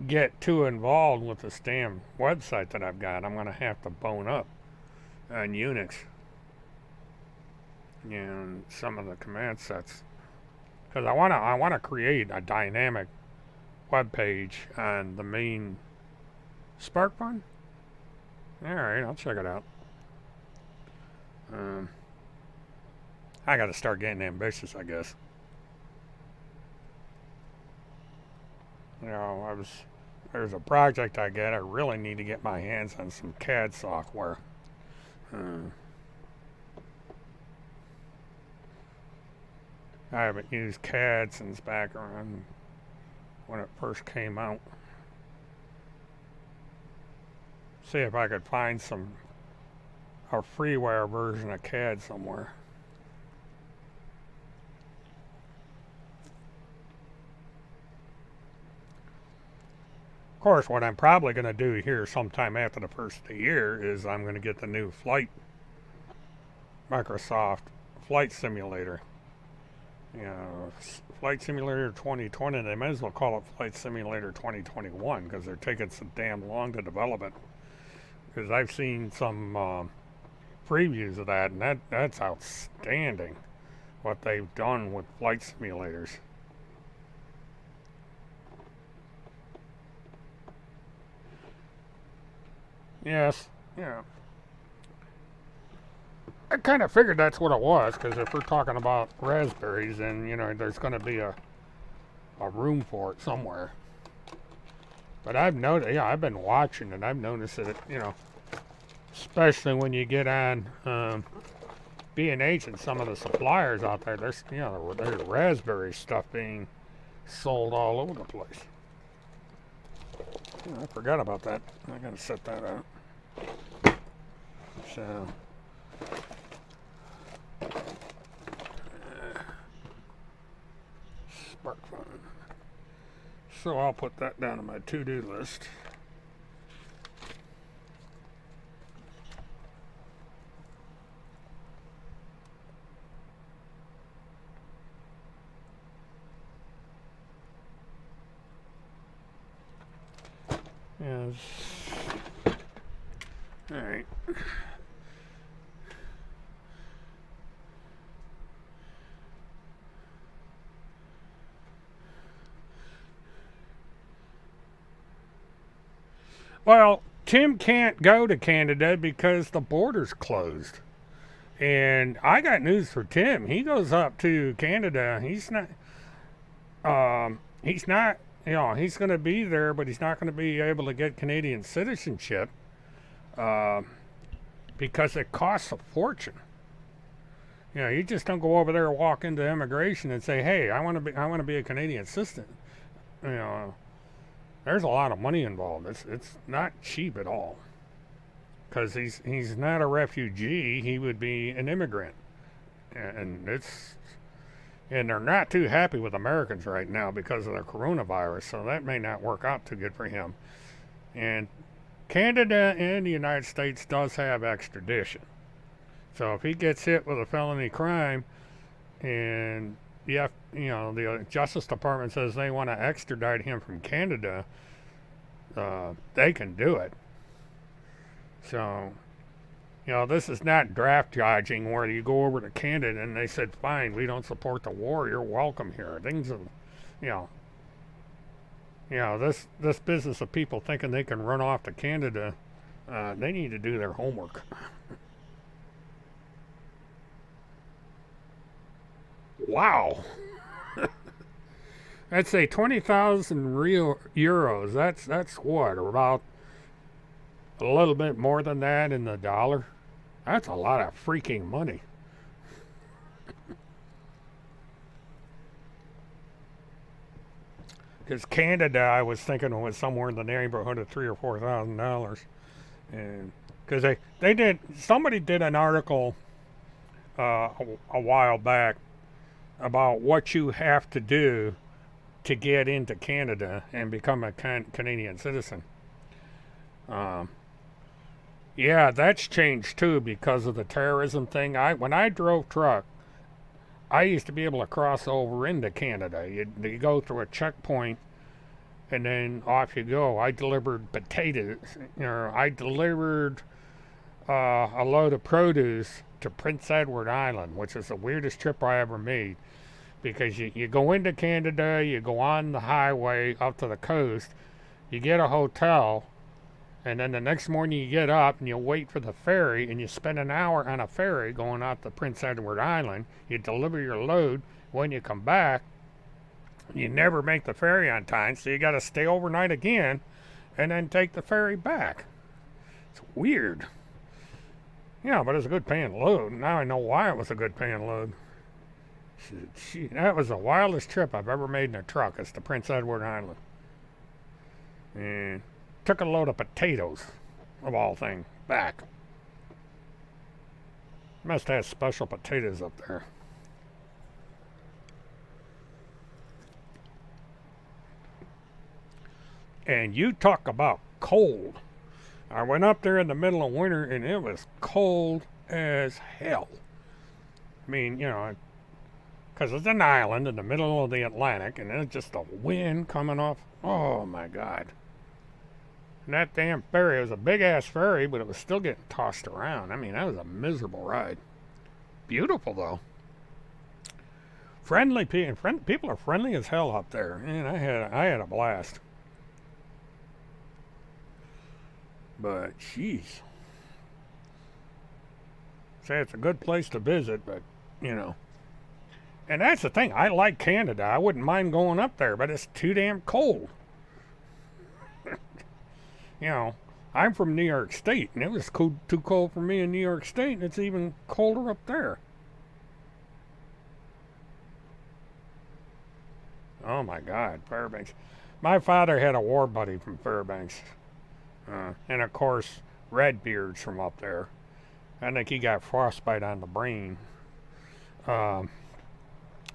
Speaker 1: get too involved with this damn website that I've got, I'm gonna have to bone up on Unix and some of the command sets, because I wanna create a dynamic web page on the main SparkFun. All right, I'll check it out. I got to start getting ambitious, I guess. There's a project I get. I really need to get my hands on some CAD software. I haven't used CAD since back around when it first came out. See if I could find a freeware version of CAD somewhere. Of course, what I'm probably going to do here sometime after the first of the year is I'm going to get the new Microsoft Flight Simulator. Flight Simulator 2020, they might as well call it Flight Simulator 2021 because they're taking so damn long to develop it. Because I've seen some previews of that, and that's outstanding what they've done with flight simulators. Yes, I kind of figured that's what it was, because if we're talking about raspberries, then there's going to be a room for it somewhere. But I've noticed, I've been watching and I've noticed that especially when you get on B&H and some of the suppliers out there, there's raspberry stuff being sold all over the place. I forgot about that. I gotta set that out. So. SparkFun. So I'll put that down on my to-do list. Yes. All right. Well, Tim can't go to Canada because the border's closed. And I got news for Tim. He goes up to Canada. He's not, he's going to be there, but he's not going to be able to get Canadian citizenship because it costs a fortune. You just don't go over there and walk into immigration and say, "Hey, I want to be a Canadian citizen." There's a lot of money involved. It's not cheap at all. Because he's not a refugee. He would be an immigrant, and they're not too happy with Americans right now because of the coronavirus. So that may not work out too good for him. And Canada and the United States does have extradition. So if he gets hit with a felony crime and the Justice Department says they want to extradite him from Canada, they can do it. So, this is not draft dodging where you go over to Canada and they said, fine, we don't support the war, you're welcome here. Things of, this business of people thinking they can run off to Canada, they need to do their homework. Wow. I'd say 20,000 real euros. That's what, about a little bit more than that in the dollar. That's a lot of freaking money. Because Canada, I was thinking was somewhere in the neighborhood of $3,000 or $4,000, and because somebody did an article a while back about what you have to do to get into Canada and become a Canadian citizen. Yeah, that's changed too because of the terrorism thing. When I drove truck, I used to be able to cross over into Canada. You go through a checkpoint, and then off you go. I delivered potatoes. I delivered a load of produce to Prince Edward Island, which is the weirdest trip I ever made. Because you go into Canada, you go on the highway up to the coast, you get a hotel, and then the next morning you get up and you wait for the ferry, and you spend an hour on a ferry going out to Prince Edward Island. You deliver your load. When you come back, you never make the ferry on time, so you got to stay overnight again and then take the ferry back. It's weird. Yeah, but it's a good paying load. Now I know why it was a good paying load. That was the wildest trip I've ever made in a truck. It's to Prince Edward Island. And took a load of potatoes, of all things, back. Must have special potatoes up there. And you talk about cold. I went up there in the middle of winter and it was cold as hell. I mean, because it's an island in the middle of the Atlantic, and it's just a wind coming off. Oh my God. And that damn ferry, it was a big ass ferry, but it was still getting tossed around. I mean, that was a miserable ride. Beautiful though. Friendly people are friendly as hell up there. And I had a blast. But jeez. Say it's a good place to visit, but And that's the thing. I like Canada. I wouldn't mind going up there, but it's too damn cold. I'm from New York State, and it was too cold for me in New York State, and it's even colder up there. Oh my God, Fairbanks. My father had a war buddy from Fairbanks. And of course, Redbeard's from up there. I think he got frostbite on the brain. But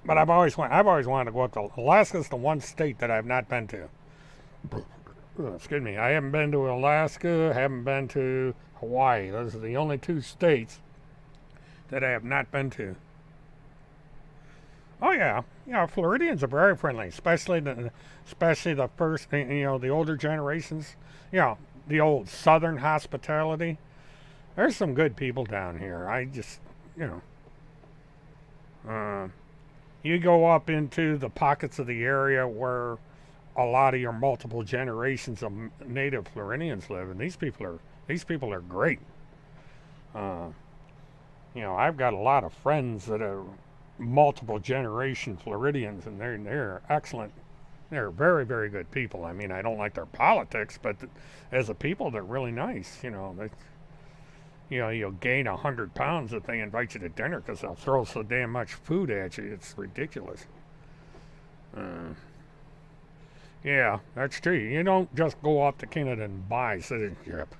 Speaker 1: I've always wanted to go up to Alaska's the one state that I've not been to. Excuse me. I haven't been to Alaska, haven't been to Hawaii. Those are the only two states that I have not been to. Oh yeah, Floridians are very friendly, especially the first, the older generations. The old Southern hospitality. There's some good people down here. I just, you go up into the pockets of the area where a lot of your multiple generations of native Floridians live, and these people are great. I've got a lot of friends that are multiple generation Floridians, and they're excellent. They're very, very good people. I mean, I don't like their politics, but as a people, they're really nice. You'll gain 100 pounds if they invite you to dinner because they'll throw so damn much food at you. It's ridiculous. Yeah, that's true. You don't just go up to Canada and buy citizenship.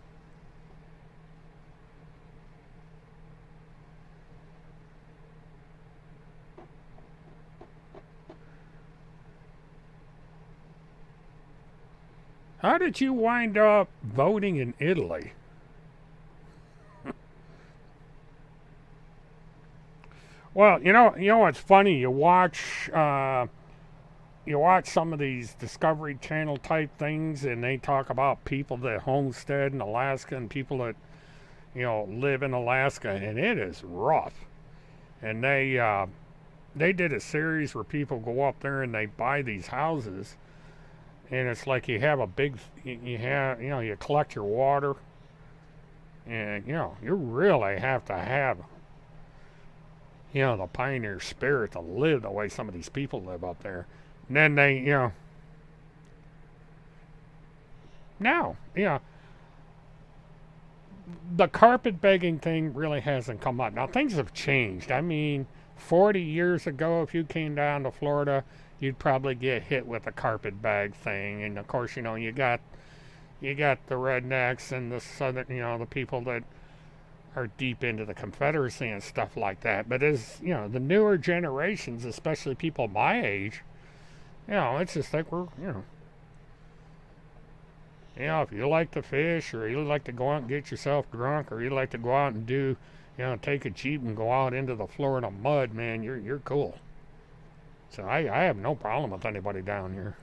Speaker 1: How did you wind up voting in Well, you know what's funny? You watch some of these Discovery Channel type things, and they talk about people that homestead in Alaska and people that live in Alaska, and it is rough. And they did a series where people go up there and they buy these houses, and it's like you have a big, you collect your water, and you really have to have the pioneer spirit to live the way some of these people live up there. And then they, now, the carpet begging thing really hasn't come up. Now, things have changed. I mean, 40 years ago, if you came down to Florida, you'd probably get hit with a carpet bag thing. And of course, you got the rednecks and the southern, the people that are deep into the Confederacy and stuff like that. But as, the newer generations, especially people my age, it's just like we're, if you like to fish, or you like to go out and get yourself drunk, or you like to go out and do, take a Jeep and go out into the Florida mud, man, you're cool. So I have no problem with anybody down here.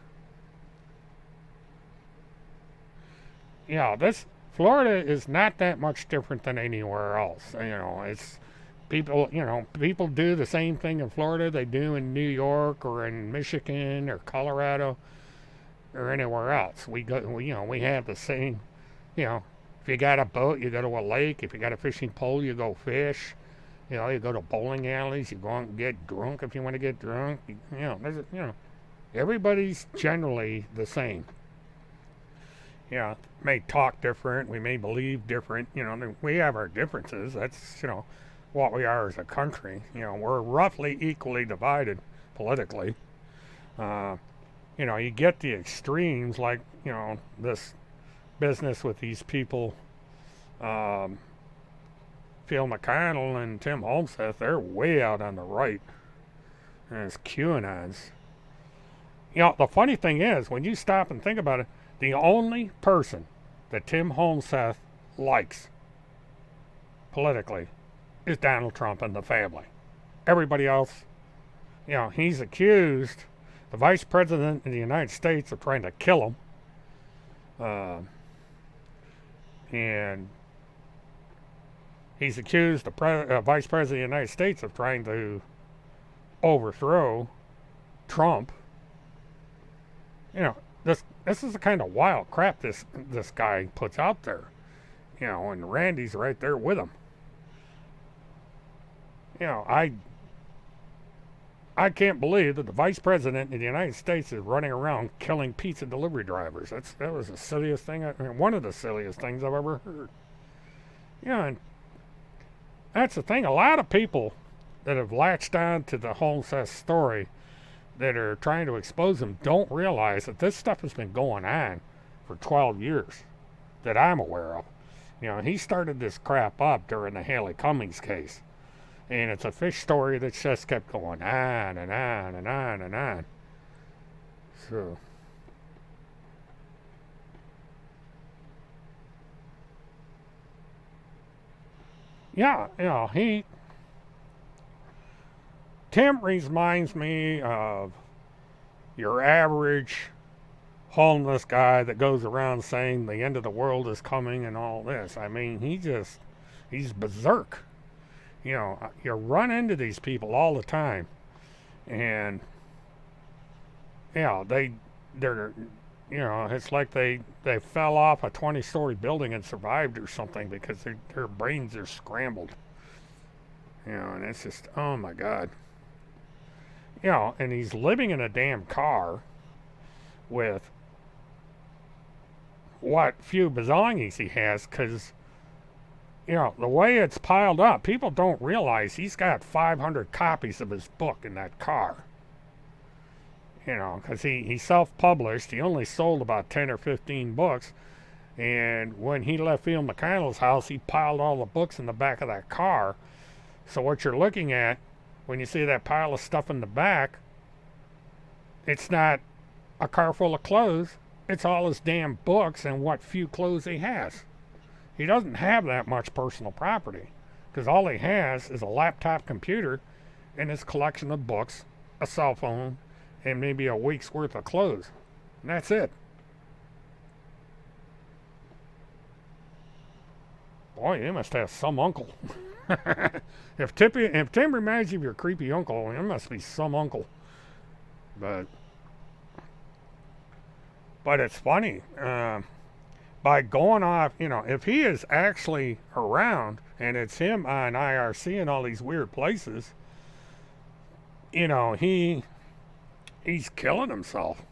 Speaker 1: This Florida is not that much different than anywhere else. It's people, people do the same thing in Florida they do in New York or in Michigan or Colorado or anywhere else. We have the same, if you got a boat, you go to a lake. If you got a fishing pole, you go fish. You go to bowling alleys. You go out and get drunk if you want to get drunk. Everybody's generally the same. May talk different. We may believe different. We have our differences. That's, what we are as a country. We're roughly equally divided politically. You get the extremes, like, this business with these people, Phil McConnell and Tim Holmseth, they're way out on the right. And it's QAnons. The funny thing is, when you stop and think about it, the only person that Tim Holmseth likes politically is Donald Trump and the family. Everybody else, he's accused the Vice President of the United States of trying to kill him. And he's accused the Vice President of the United States of trying to overthrow Trump. This is the kind of wild crap this guy puts out there. And Randy's right there with him. I can't believe that the Vice President of the United States is running around killing pizza delivery drivers. That was the silliest thing, one of the silliest things I've ever heard. And that's the thing. A lot of people that have latched on to the HOLMSETH story that are trying to expose him don't realize that this stuff has been going on for 12 years that I'm aware of. He started this crap up during the Haley Cummings case. And it's a fish story that just kept going on and on and on and on. So. Tim reminds me of your average homeless guy that goes around saying the end of the world is coming and all this. I mean, he's berserk. You run into these people all the time, and they're it's like they fell off a 20-story building and survived or something because their brains are scrambled. And it's just, oh my God. And he's living in a damn car with what few belongings he has, because the way it's piled up, people don't realize he's got 500 copies of his book in that car. Because he self-published. He only sold about 10 or 15 books. And when he left Phil McConnell's house, he piled all the books in the back of that car. So what you're looking at, when you see that pile of stuff in the back, it's not a car full of clothes. It's all his damn books and what few clothes he has. He doesn't have that much personal property, because all he has is a laptop computer and his collection of books, a cell phone, and maybe a week's worth of clothes. And that's it. Boy, you must have some uncle. If Tim reminds you of your creepy uncle, it must be some uncle. But it's funny. By going off, if he is actually around and it's him on IRC and all these weird places, he's killing himself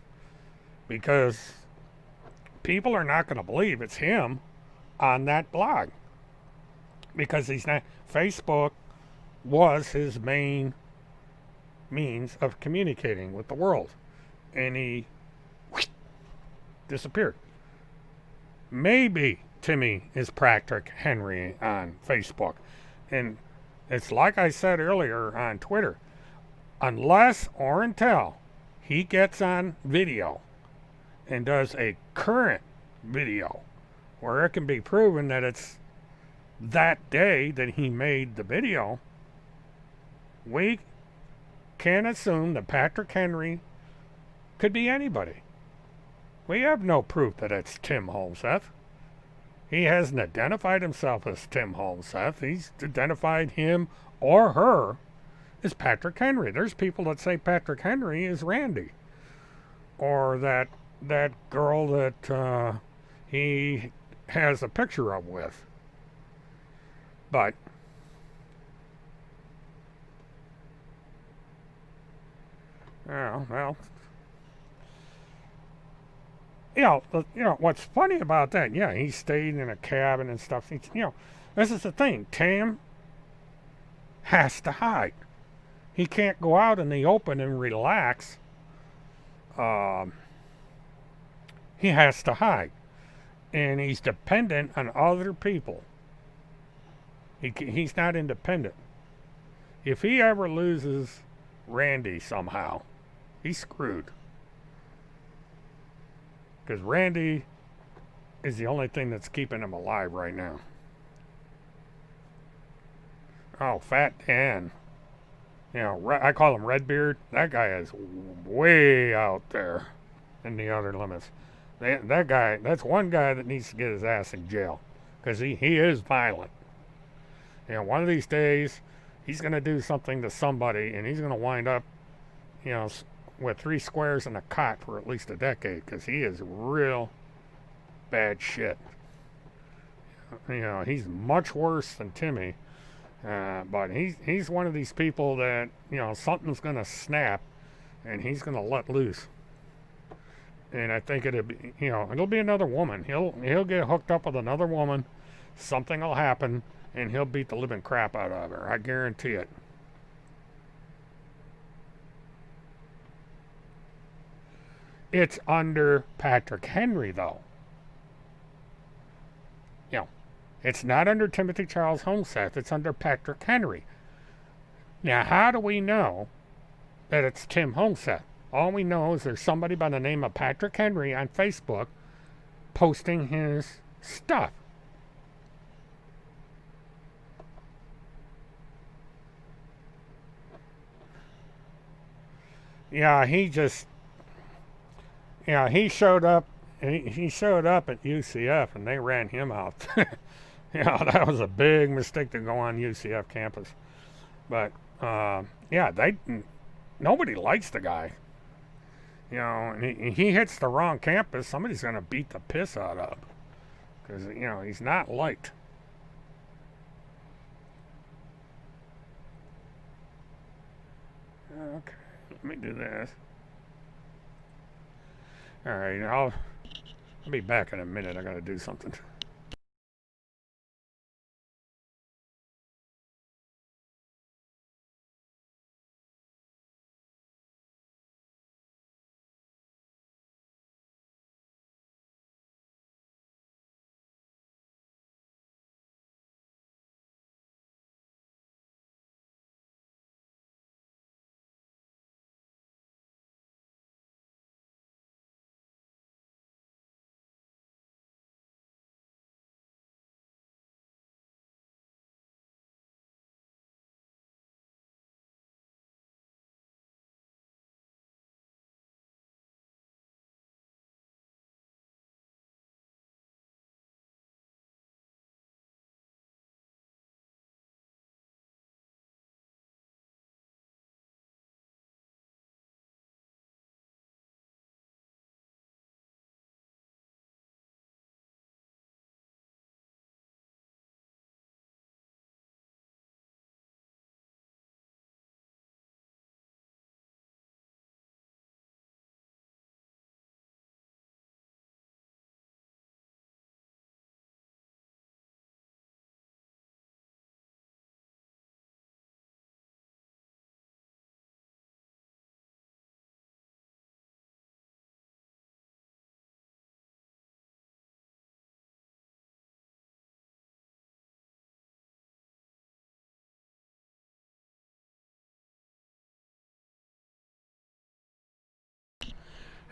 Speaker 1: because people are not going to believe it's him on that blog because he's not. Facebook was his main means of communicating with the world, and he disappeared. Maybe Timmy is Patrick Henry on Facebook. And it's like I said earlier on Twitter, unless or until he gets on video and does a current video where it can be proven that it's that day that he made the video, we can assume that Patrick Henry could be anybody. We have no proof that it's Tim Holmseth. He hasn't identified himself as Tim Holmseth. He's identified him or her as Patrick Henry. There's people that say Patrick Henry is Randy. Or that girl that he has a picture of with. But well, what's funny about that? Yeah, he stayed in a cabin and stuff. This is the thing. Tim has to hide. He can't go out in the open and relax. He has to hide, and he's dependent on other people. He's not independent. If he ever loses Randy somehow, he's screwed. Because Randy is the only thing that's keeping him alive right now. Oh, Fat Dan. I call him Redbeard. That guy is way out there in the other limits. That guy, that's one guy that needs to get his ass in jail. Because he is violent. One of these days, he's going to do something to somebody, and he's going to wind up, with 3 squares and a cot for at least a decade, because he is real bad shit. He's much worse than Timmy, but he's one of these people that, something's going to snap, and he's going to let loose. And I think it'll be another woman. He'll get hooked up with another woman, something will happen, and he'll beat the living crap out of her. I guarantee it. It's under Patrick Henry, though. It's not under Timothy Charles Holmseth. It's under Patrick Henry. Now, how do we know that it's Tim Holmseth? All we know is there's somebody by the name of Patrick Henry on Facebook posting his stuff. Yeah, he showed up. He showed up at UCF, and they ran him out. That was a big mistake to go on UCF campus. But nobody likes the guy. And he hits the wrong campus, somebody's going to beat the piss out of him, because he's not liked. Okay, let me do this. All right, I'll be back in a minute. I got to do something.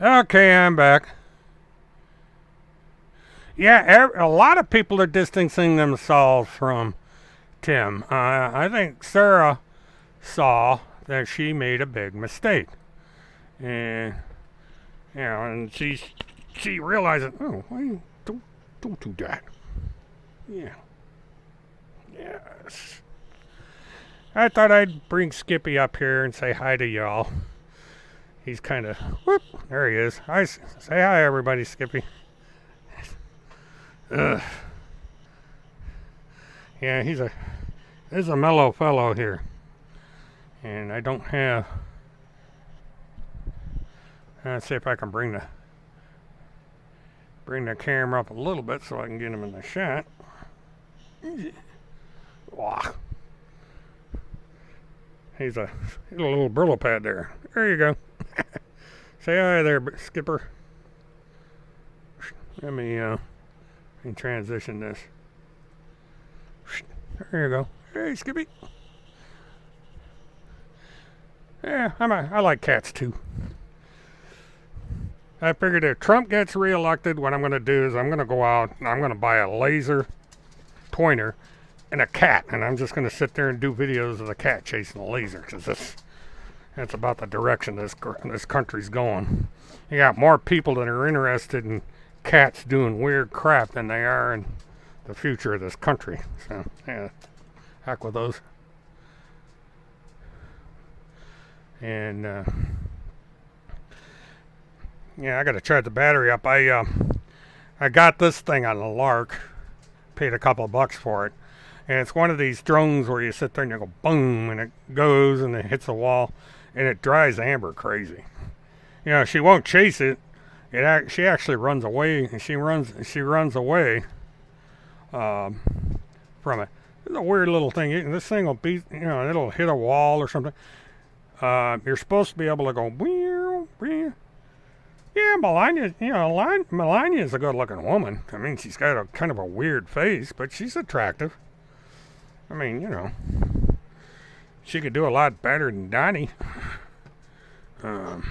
Speaker 1: Okay, I'm back. Yeah, a lot of people are distancing themselves from Tim. I think Sarah saw that she made a big mistake, and and she realized, oh, why don't do that. Yeah, yes. I thought I'd bring Skippy up here and say hi to y'all. He's kind of, whoop, there he is. Say hi, everybody, Skippy. Ugh. Yeah, he's a mellow fellow here. And I don't have, let's see if I can bring the camera up a little bit so I can get him in the shot. Wow. He's a little Brillo pad there. There you go. Say hi there, Skipper. Let me transition this. There you go. Hey, Skippy. Yeah, I like cats too. I figured if Trump gets reelected, what I'm going to do is I'm going to go out and I'm going to buy a laser pointer and a cat, and I'm just going to sit there and do videos of the cat chasing the laser, because that's about the direction this country's going. You got more people that are interested in cats doing weird crap than they are in the future of this country. So, yeah, heck with those. And, yeah, I got to charge the battery up. I got this thing on a lark, paid a couple of bucks for it. And it's one of these drones where you sit there and you go boom, and it goes and it hits the wall, and it drives Amber crazy. You know, she won't chase it. She actually runs away, and she runs away from it. It's a weird little thing. This thing will be, it'll hit a wall or something. You're supposed to be able to go, yeah, Melania's a good-looking woman. I mean, she's got a kind of a weird face, but she's attractive. I mean, she could do a lot better than Donnie. And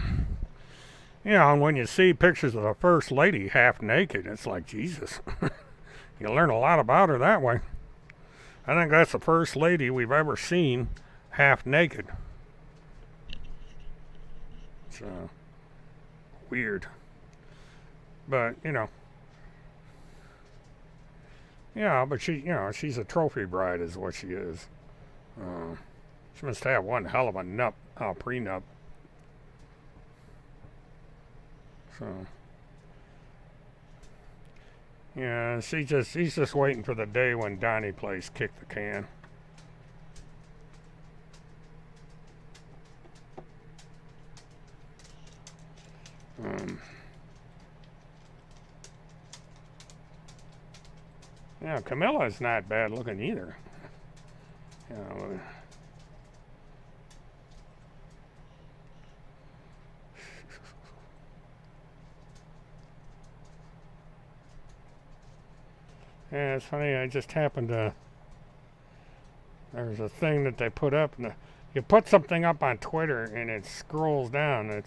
Speaker 1: when you see pictures of the First Lady half naked, it's like, Jesus. You learn a lot about her that way. I think that's the First Lady we've ever seen half naked. So, weird. But, yeah, but she's a trophy bride is what she is. She must have one hell of a prenup. So, yeah, he's just waiting for the day when Donnie plays kick the can. Yeah, Camilla's not bad looking either. Yeah, it's funny. I just happened to. There's a thing that they put up, and you put something up on Twitter, and it scrolls down.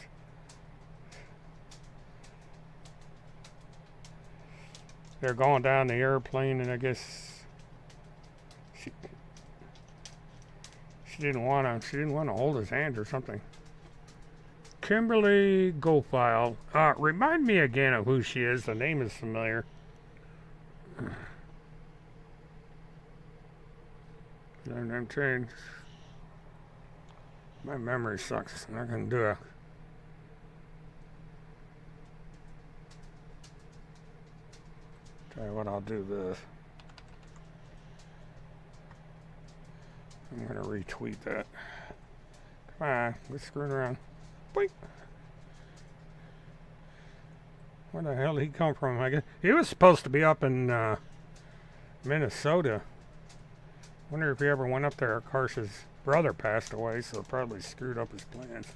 Speaker 1: They're going down the airplane, and I guess she didn't want to hold his hand or something. Kimberly Gofile. Remind me again of who she is. The name is familiar. And I'm trying. My memory sucks. I'm not gonna do a. Tell you what, I'll do this. I'm gonna retweet that. Come on, we're screwing around. Boink. Where the hell did he come from? I guess he was supposed to be up in Minnesota. Wonder if he ever went up there. Of course, his brother passed away, so it probably screwed up his plans.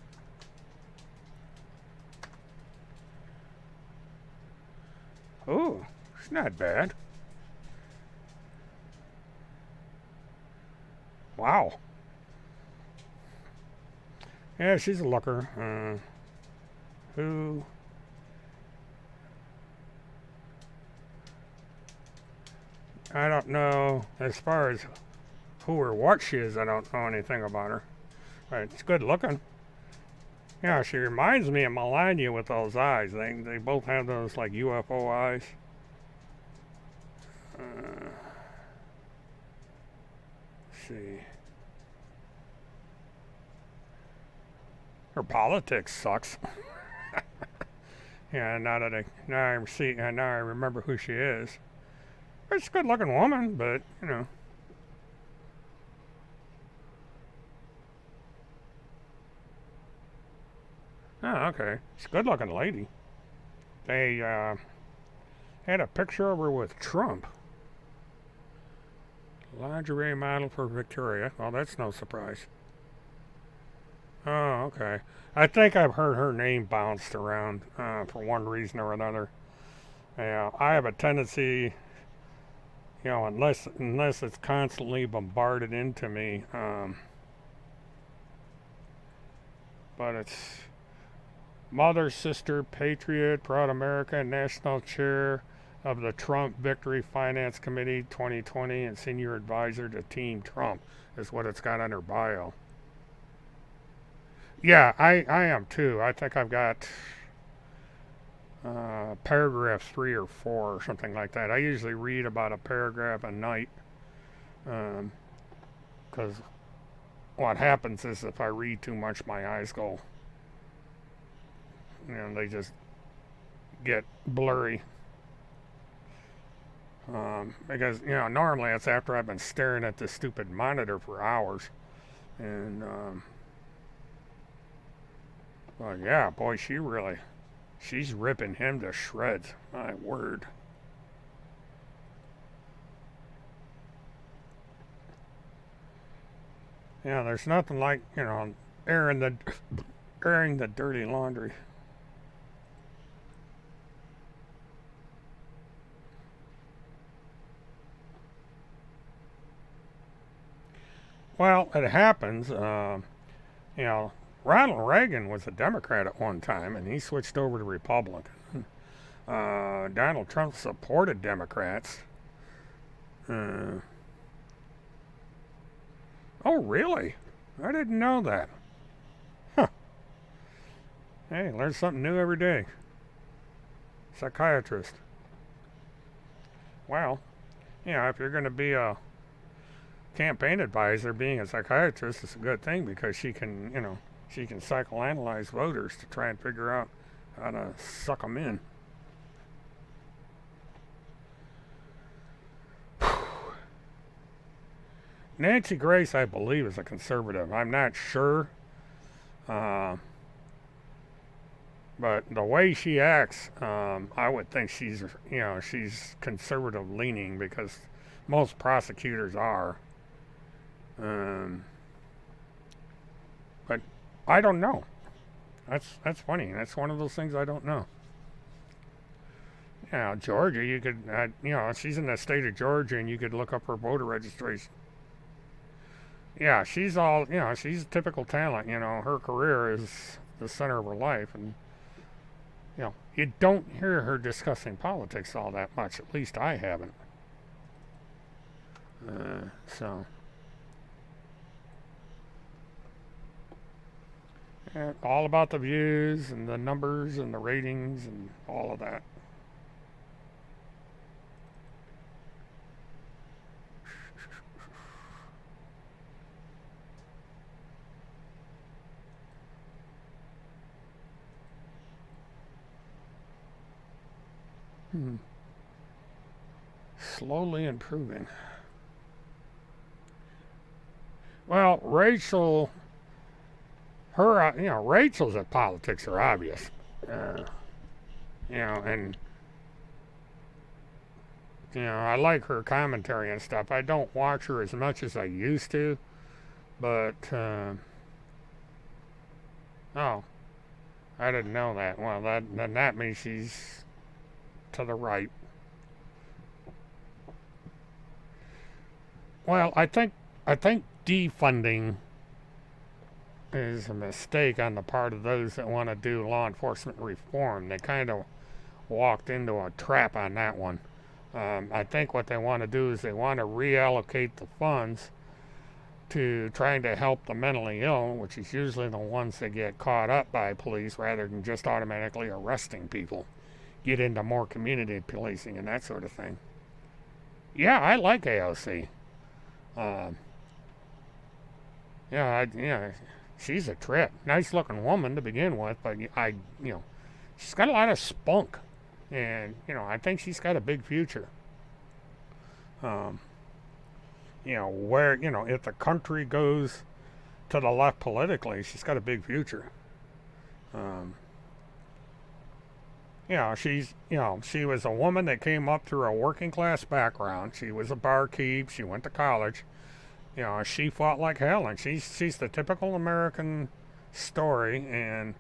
Speaker 1: Oh, it's not bad. Wow. Yeah, she's a looker. Who I don't know as far as who or what she is. I don't know anything about her. But it's good looking. Yeah, she reminds me of Melania with those eyes. They both have those like UFO eyes. Let's see. Her politics sucks. Yeah, now I remember who she is. She's a good-looking woman, but you know. Oh, okay. She's a good-looking lady. They had a picture of her with Trump. Lingerie model for Victoria. Well, that's no surprise. Oh, okay. I think I've heard her name bounced around for one reason or another. Yeah, I have a tendency, unless it's constantly bombarded into me. But it's mother, sister, patriot, proud America, national chair of the Trump Victory Finance Committee 2020, and senior advisor to Team Trump is what it's got on her bio. Yeah, I am too. I think I've got paragraph 3 or 4 or something like that. I usually read about a paragraph a night because what happens is if I read too much, my eyes go, they just get blurry. Because, normally it's after I've been staring at this stupid monitor for hours. And, well, yeah, boy, she's ripping him to shreds. My word. Yeah, there's nothing like, airing the dirty laundry. Well, it happens, Ronald Reagan was a Democrat at one time, and he switched over to Republican. Donald Trump supported Democrats. Oh, really? I didn't know that. Huh. Hey, learn something new every day. Psychiatrist. Well, if you're going to be a campaign advisor, being a psychiatrist is a good thing because she can psychoanalyze voters to try and figure out how to suck them in. Nancy Grace, I believe, is a conservative. I'm not sure. But the way she acts, I would think she's conservative leaning because most prosecutors are. But I don't know. That's funny. That's one of those things I don't know. Yeah, Georgia, you could, she's in the state of Georgia, and you could look up her voter registration. Yeah, she's she's a typical talent. Her career is the center of her life, and you don't hear her discussing politics all that much. At least I haven't. So. All about the views and the numbers and the ratings and all of that. Slowly improving. Well, Rachel's at politics are obvious. And I like her commentary and stuff. I don't watch her as much as I used to, but oh, I didn't know that. Well, that means she's to the right. Well, I think defunding is a mistake on the part of those that want to do law enforcement reform. They kind of walked into a trap on that one. I think what they want to do is they want to reallocate the funds to trying to help the mentally ill, which is usually the ones that get caught up by police rather than just automatically arresting people. Get into more community policing and that sort of thing. Yeah, I like AOC. Yeah, she's a trip. Nice looking woman to begin with, but she's got a lot of spunk. And, I think she's got a big future. If the country goes to the left politically, she's got a big future. She was a woman that came up through a working class background. She was a barkeep. She went to college. She fought like hell, and she's the typical American story, and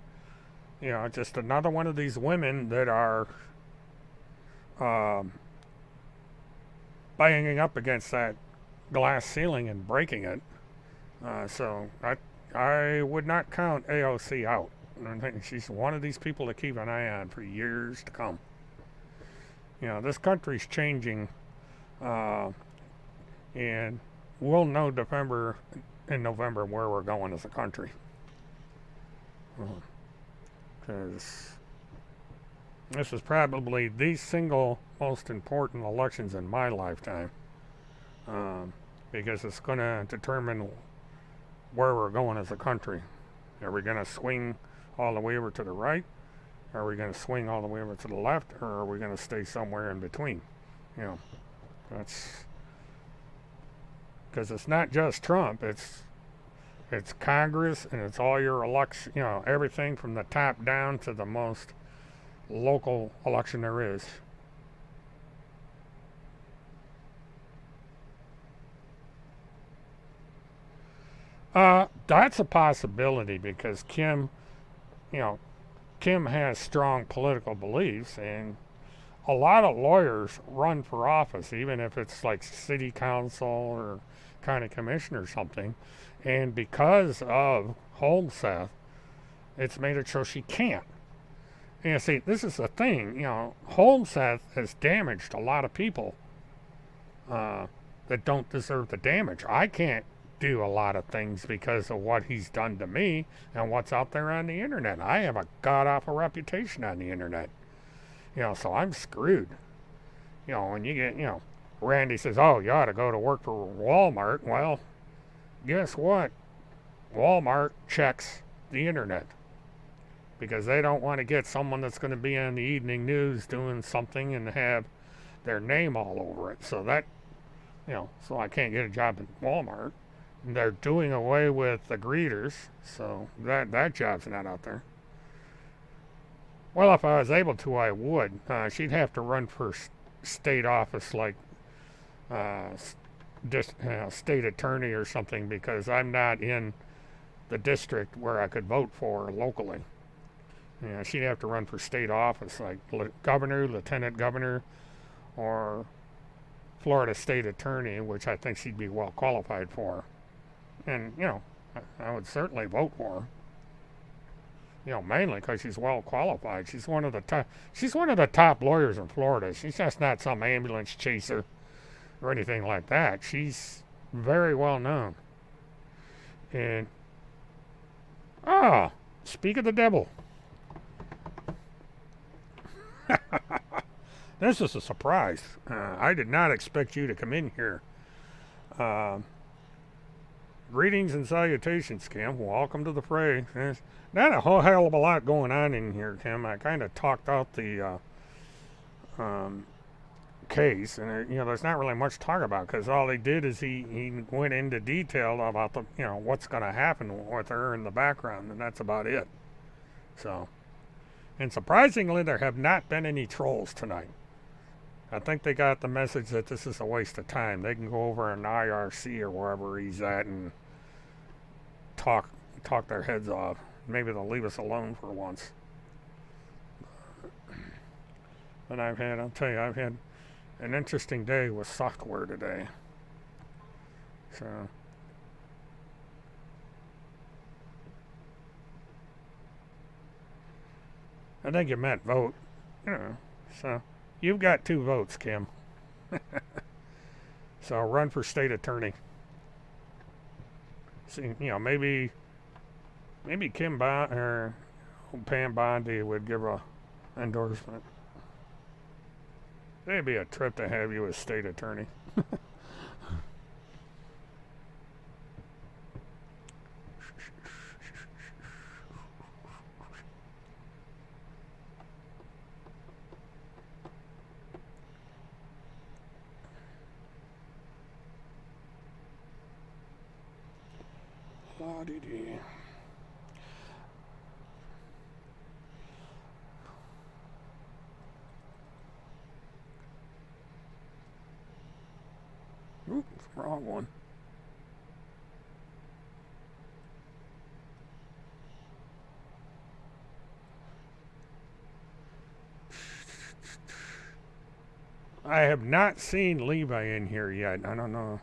Speaker 1: just another one of these women that are banging up against that glass ceiling and breaking it. So I would not count AOC out. I think she's one of these people to keep an eye on for years to come. This country's changing, and we'll know in November where we're going as a country. Because this is probably the single most important elections in my lifetime. Because it's going to determine where we're going as a country. Are we going to swing all the way over to the right? Are we going to swing all the way over to the left? Or are we going to stay somewhere in between? That's because it's not just Trump. It's Congress, and it's all your election. Everything from the top down to the most local election there is. That's a possibility because Kim has strong political beliefs, and a lot of lawyers run for office, even if it's like city council or county commissioner or something. And because of HOLMSETH, it's made it so she can't. And see, this is the thing, HOLMSETH has damaged a lot of people that don't deserve the damage. I can't do a lot of things because of what he's done to me and what's out there on the internet. I have a god-awful reputation on the internet. So I'm screwed. When you get, Randy says, oh, you ought to go to work for Walmart. Well, guess what? Walmart checks the internet because they don't want to get someone that's going to be on the evening news doing something and have their name all over it. So that, so I can't get a job at Walmart. They're doing away with the greeters, so that job's not out there. Well, if I was able to, I would. She'd have to run for state office, like state attorney or something, because I'm not in the district where I could vote for locally. She'd have to run for state office, like governor, lieutenant governor, or Florida state attorney, which I think she'd be well qualified for. And, I would certainly vote for her. Mainly because she's well qualified. She's one of the top lawyers in Florida. She's just not some ambulance chaser or anything like that. She's very well known. And speak of the devil. This is a surprise. I did not expect you to come in here. Greetings and salutations, Kim. Welcome to the fray. There's not a whole hell of a lot going on in here, Kim. I kind of talked out the case, and there's not really much to talk about because all he did is he went into detail about the what's going to happen with her in the background, and that's about it. So, and surprisingly, there have not been any trolls tonight. I think they got the message that this is a waste of time. They can go over in IRC or wherever he's at and talk their heads off. Maybe they'll leave us alone for once. But I've had an interesting day with software today. So I think you meant vote, so you've got 2 votes, Kim. So run for state attorney. See, maybe Kim Bond or Pam Bondi would give a endorsement. It'd be a trip to have you as state attorney. La-dee-dee. Oop, wrong one. I have not seen Levi in here yet. I don't know.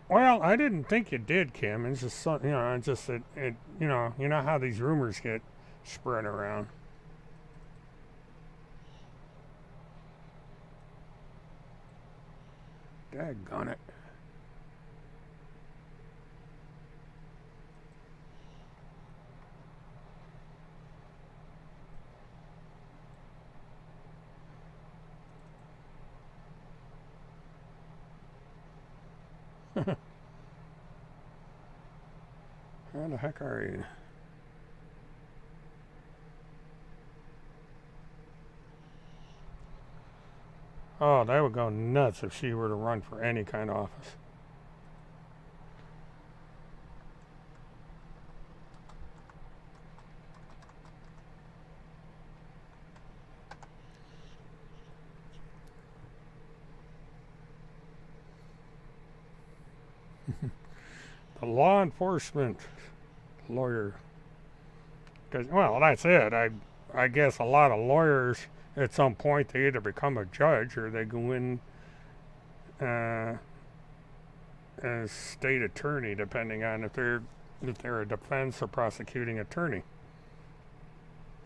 Speaker 1: Well, I didn't think you did, Kim. It's just it's just that you know how these rumors get spread around. Daggone it. How the heck are you? Oh, that would go nuts if she were to run for any kind of office. The law enforcement lawyer. Because, well, that's it. I guess a lot of lawyers at some point they either become a judge or they go in as state attorney, depending on if they're a defense or prosecuting attorney.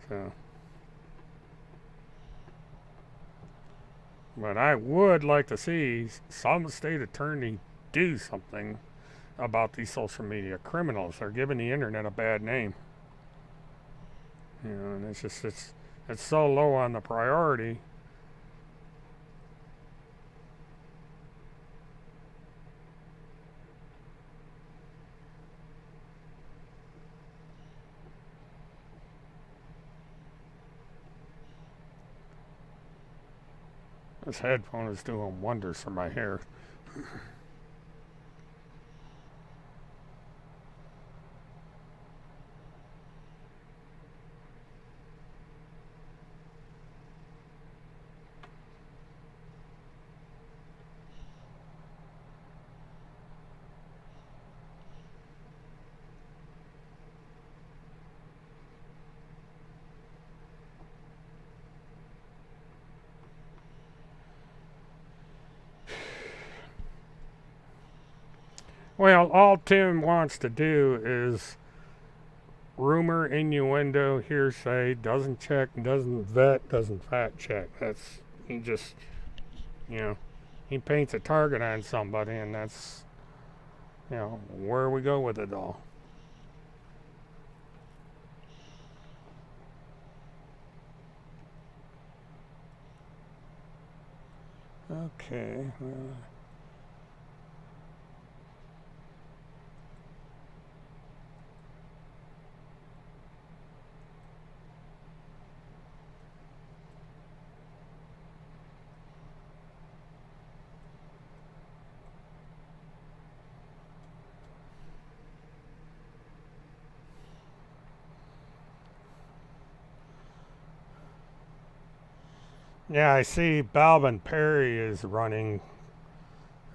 Speaker 1: So, but I would like to see some state attorney do something about these social media criminals. They're giving the internet a bad name. And it's just it's so low on the priority. This headphone is doing wonders for my hair. Well, all Tim wants to do is rumor, innuendo, hearsay, doesn't check, doesn't vet, doesn't fact check. He just, he paints a target on somebody, and that's, where we go with it all. Okay, well. Yeah, I see Balvin Perry is running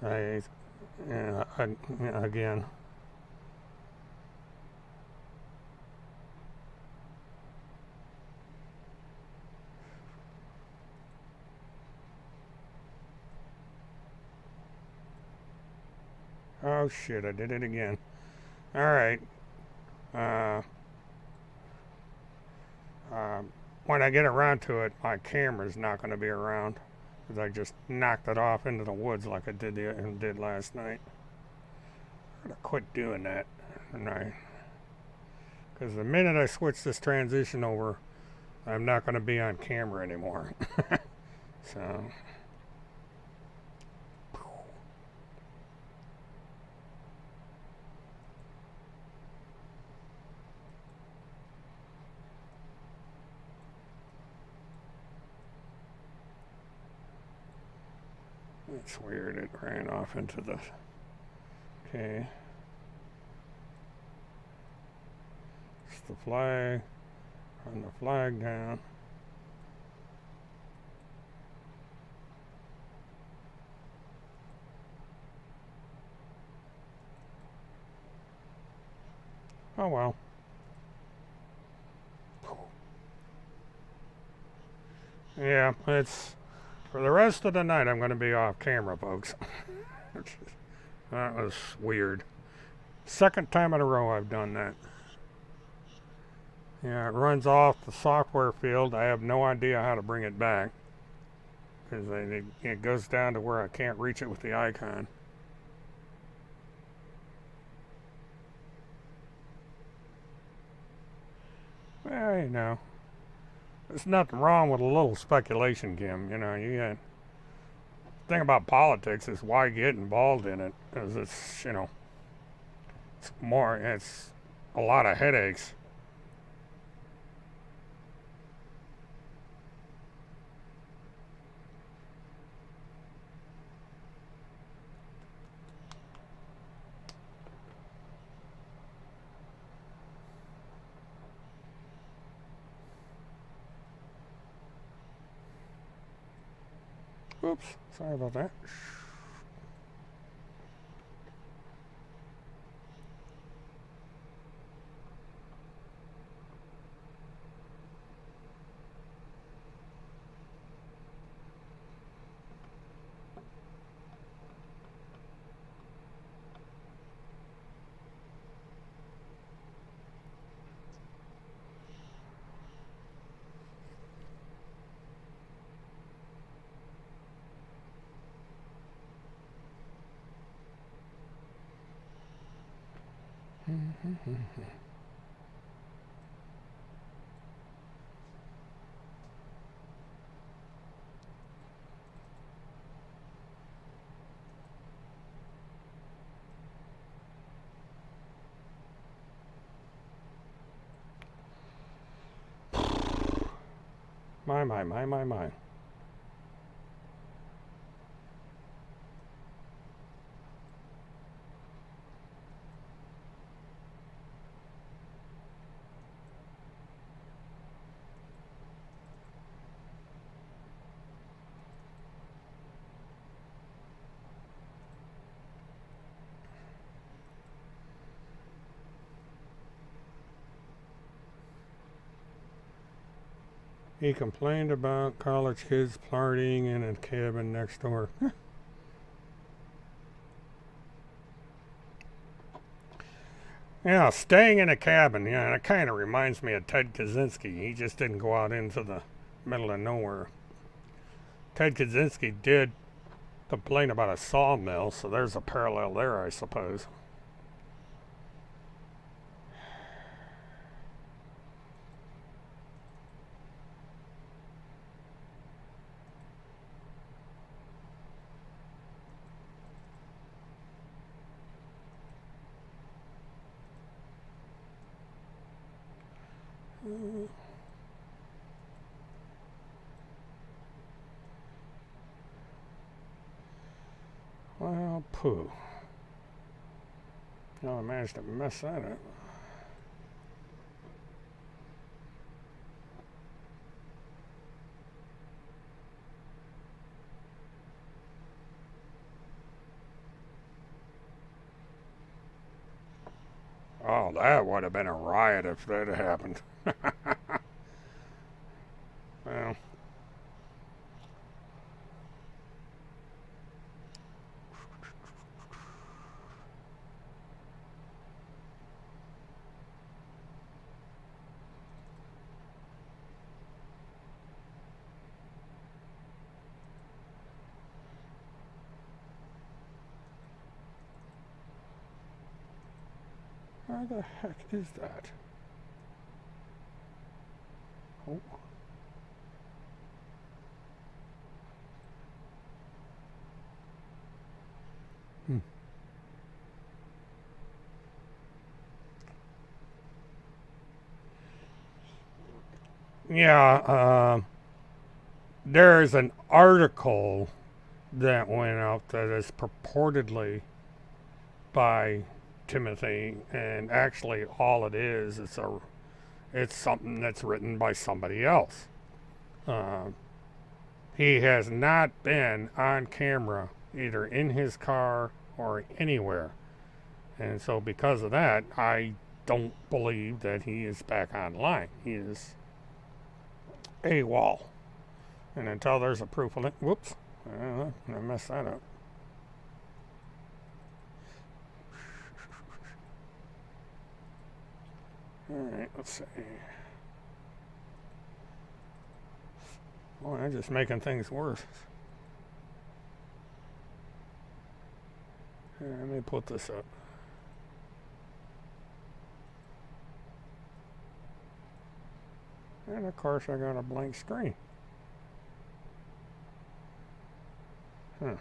Speaker 1: again. Oh shit, I did it again. Alright. When I get around to it, my camera's not going to be around. because I just knocked it off into the woods like I did last night. I'm gonna quit doing that, because the minute I switch this transition over, I'm not gonna be on camera anymore. So. It's weird, it ran off into the, okay. It's the flag, run the flag down. Oh well. Yeah, it's, for the rest of the night I'm going to be off camera, folks. That was weird. Second time in a row I've done that. Yeah, it runs off the software field. I have no idea how to bring it back, because it goes down to where I can't reach it with the icon. Well, you know, there's nothing wrong with a little speculation, Kim. You know, you got, the thing about politics is why get involved in it, because it's, you know, it's a lot of headaches. Oops, sorry about that. My. He complained about college kids partying in a cabin next door. Yeah, staying in a cabin. Yeah, that kind of reminds me of Ted Kaczynski. He just didn't go out into the middle of nowhere. Ted Kaczynski did complain about a sawmill, so there's a parallel there, I suppose. Well, pooh. No, I managed to mess that up. Oh, that would have been a riot if that had happened. Well. Where the heck is that? Oh. Yeah, there's an article that went out that is purportedly by Timothy, and actually all it is, it's something that's written by somebody else. He has not been on camera either in his car or anywhere, and so because of that, I don't believe that he is back online. He is AWOL. And until there's a proof of it, whoops, I messed that up. Alright, let's see. Boy, I'm just making things worse. Here, let me put this up. And of course I got a blank screen. Huh.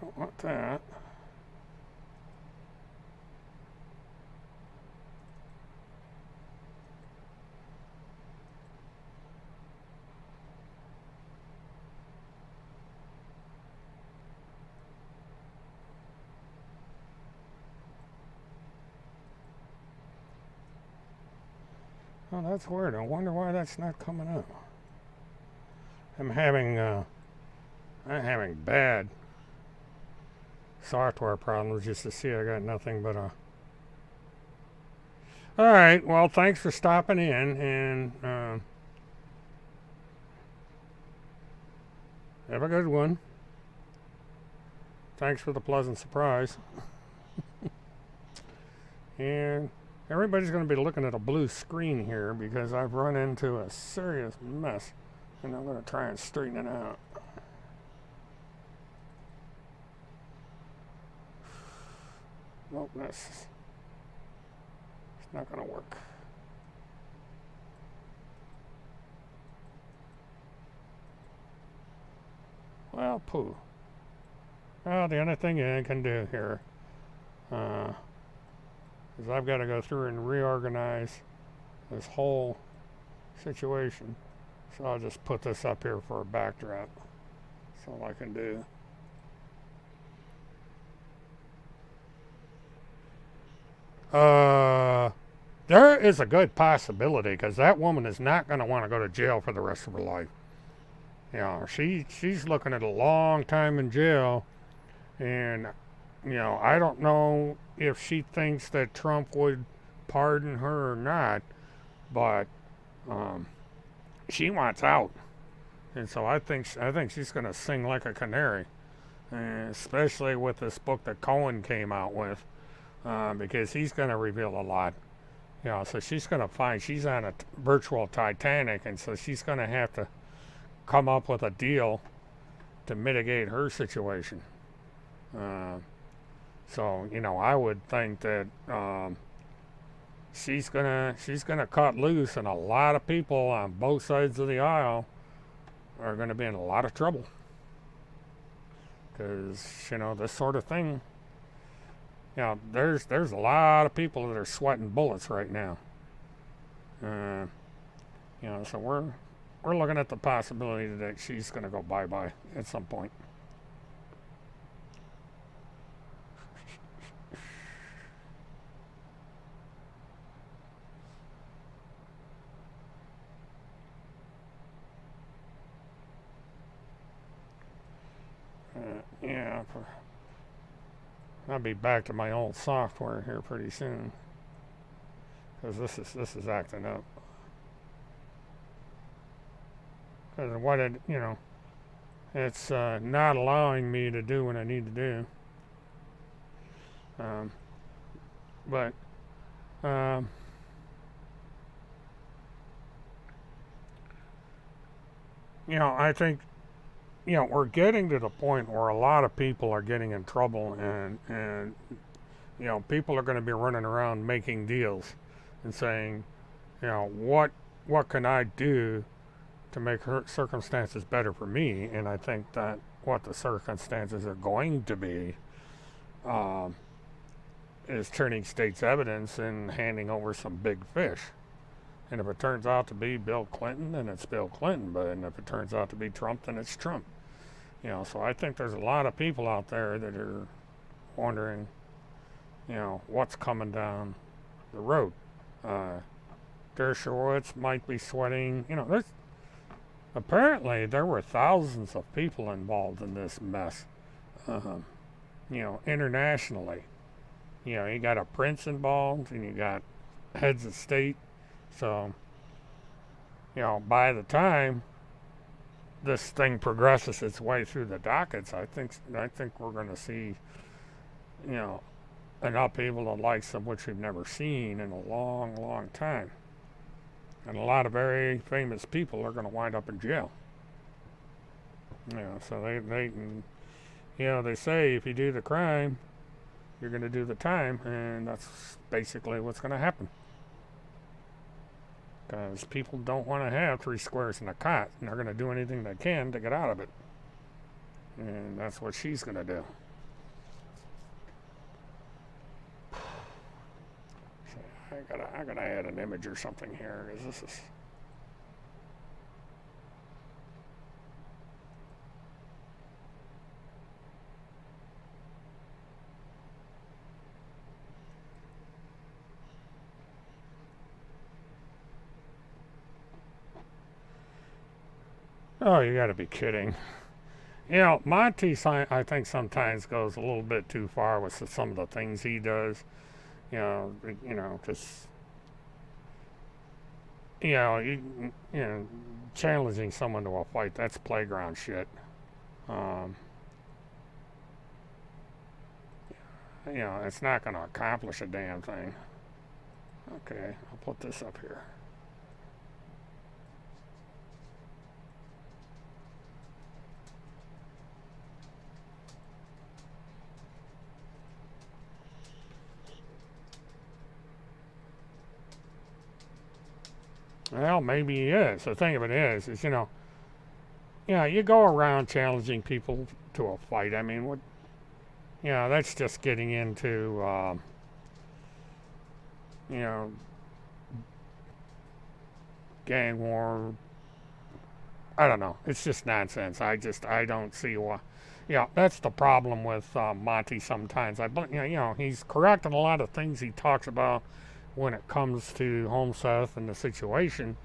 Speaker 1: Don't want that. Oh, that's weird. I wonder why that's not coming up. I'm having bad software problems just to see I got nothing but a... Alright, well, thanks for stopping in, and have a good one. Thanks for the pleasant surprise. And everybody's going to be looking at a blue screen here because I've run into a serious mess, and I'm going to try and straighten it out. Nope, it's not going to work. Well, pooh. Well, the only thing I can do here is I've got to go through and reorganize this whole situation. So I'll just put this up here for a backdrop. That's all I can do. There is a good possibility because that woman is not going to want to go to jail for the rest of her life. You know, she's looking at a long time in jail, and you know, I don't know if she thinks that Trump would pardon her or not, but she wants out, and so I think she's going to sing like a canary, especially with this book that Cohen came out with. Because he's going to reveal a lot. You know, so she's going to find she's on a virtual Titanic, and so she's going to have to come up with a deal to mitigate her situation. So, you know, I would think that she's gonna cut loose, and a lot of people on both sides of the aisle are going to be in a lot of trouble. Because, you know, this sort of thing, you know, there's a lot of people that are sweating bullets right now. You know, so we're looking at the possibility that she's going to go bye-bye at some point. Yeah, I'll be back to my old software here pretty soon, because this is acting up. Because what it, you know, it's not allowing me to do what I need to do. But I think, we're getting to the point where a lot of people are getting in trouble, and people are going to be running around making deals and saying, what can I do to make her circumstances better for me? And I think that what the circumstances are going to be um, is turning state's evidence and handing over some big fish. And if it turns out to be Bill Clinton, then it's Bill Clinton. But and if it turns out to be Trump, then it's Trump. So I think there's a lot of people out there that are wondering, what's coming down the road. Dershowitz might be sweating. Apparently there were thousands of people involved in this mess. Internationally. You got a prince involved, and you got heads of state. So, by the time this thing progresses its way through the dockets, I think we're going to see, an upheaval the likes of which we've never seen in a long, long time. And a lot of very famous people are going to wind up in jail. So they say if you do the crime, you're going to do the time, and that's basically what's going to happen. Because people don't want to have 3 squares in a cot, and they're going to do anything they can to get out of it. And that's what she's going to do. So I gotta add an image or something here, because this is. Oh, you gotta be kidding. Monty, I think sometimes goes a little bit too far with some of the things he does. Because, challenging someone to a fight, that's playground shit. It's not going to accomplish a damn thing. Okay, I'll put this up here. Well, maybe he is. The thing of it is you go around challenging people to a fight. I mean, what? That's just getting into, gang war. I don't know. It's just nonsense. I don't see why. That's the problem with Monty sometimes. He's correct in a lot of things he talks about when it comes to HOLMSETH and the situation,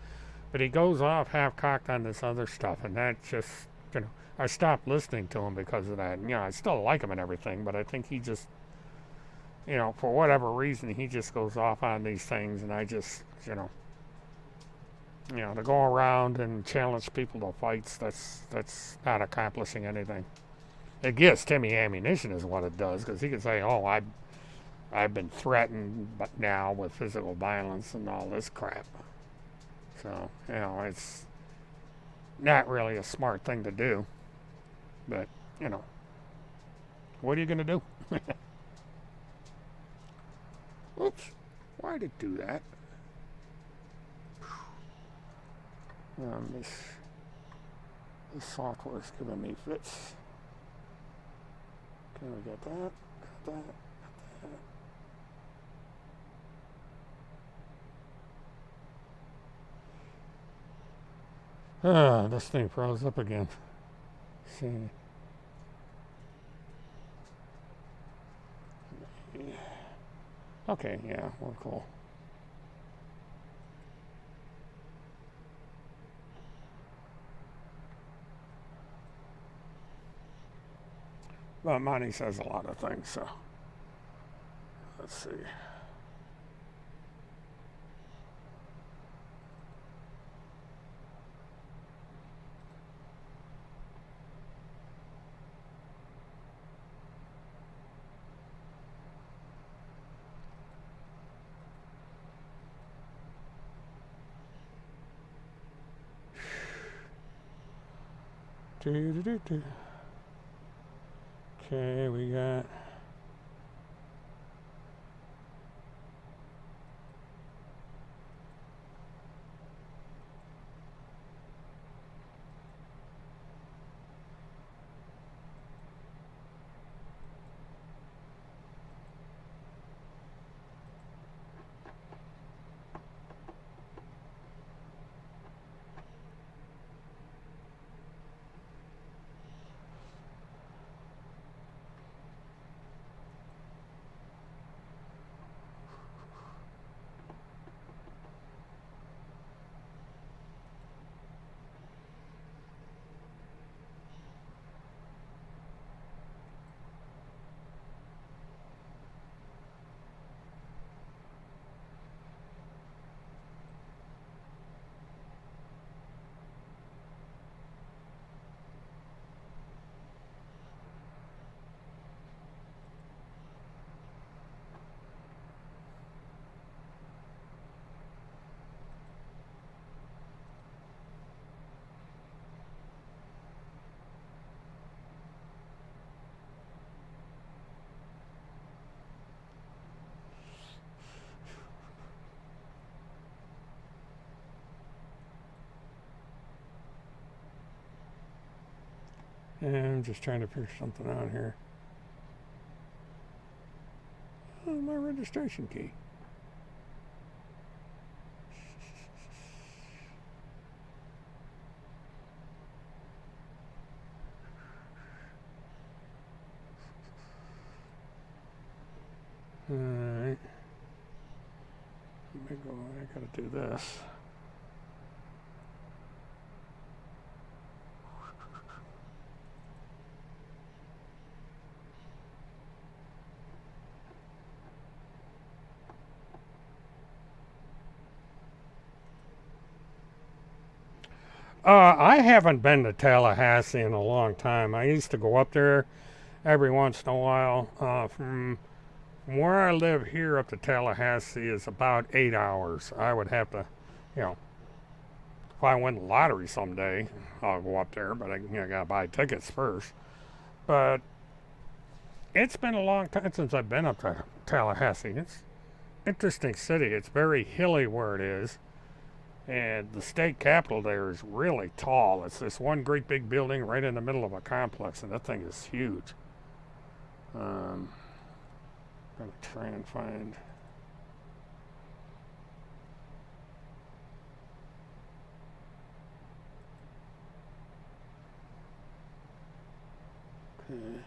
Speaker 1: but he goes off half-cocked on this other stuff, and that just, I stopped listening to him because of that. I still like him and everything, but I think he just, for whatever reason, he just goes off on these things, and I just, to go around and challenge people to fights, that's not accomplishing anything. It gives Timmy ammunition is what it does, because he can say, oh, I've been threatened now with physical violence and all this crap. So, it's not really a smart thing to do. But, what are you going to do? Oops. Why did it do that? This software's giving me fits. Can we get that? Got that. This thing froze up again. Let's see. Okay, yeah, we're cool. But money says a lot of things, so let's see. Okay, we got... And I'm just trying to figure something out here. Oh, my registration key. Alright. Let me go. I gotta do this. I haven't been to Tallahassee in a long time. I used to go up there every once in a while. From where I live here up to Tallahassee is about 8 hours. I would have to, you know, if I win the lottery someday, I'll go up there, but I gotta buy tickets first. But it's been a long time since I've been up to Tallahassee. It's an interesting city. It's very hilly where it is. And the state capitol there is really tall. It's this one great big building right in the middle of a complex, and that thing is huge. I'm going to try and find... Okay.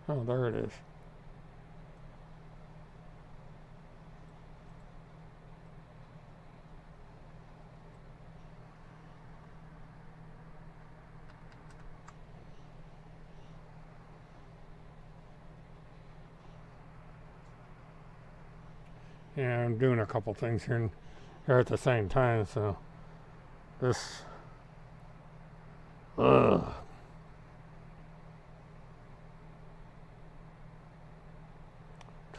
Speaker 1: Oh, there it is. Yeah, I'm doing a couple things here at the same time, so this... Ugh.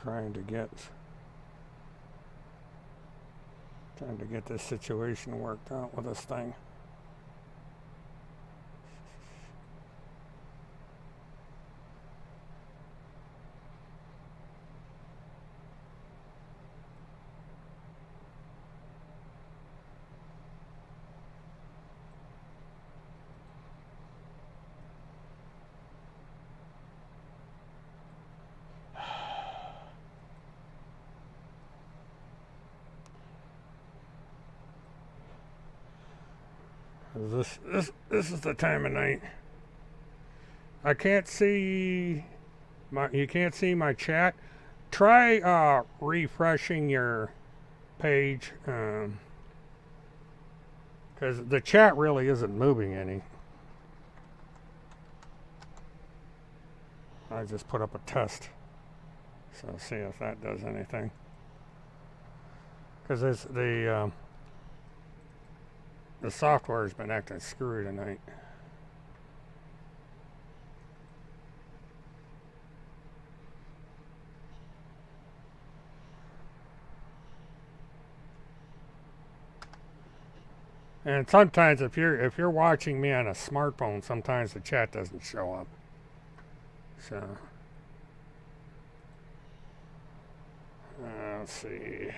Speaker 1: Trying to get this situation worked out with this thing. This is the time of night. I can't see you can't see my chat. Try refreshing your page, because the chat really isn't moving any. I just put up a test, so see if that does anything. Because the software has been acting screwy tonight. And sometimes if you're watching me on a smartphone, sometimes the chat doesn't show up. So let's see.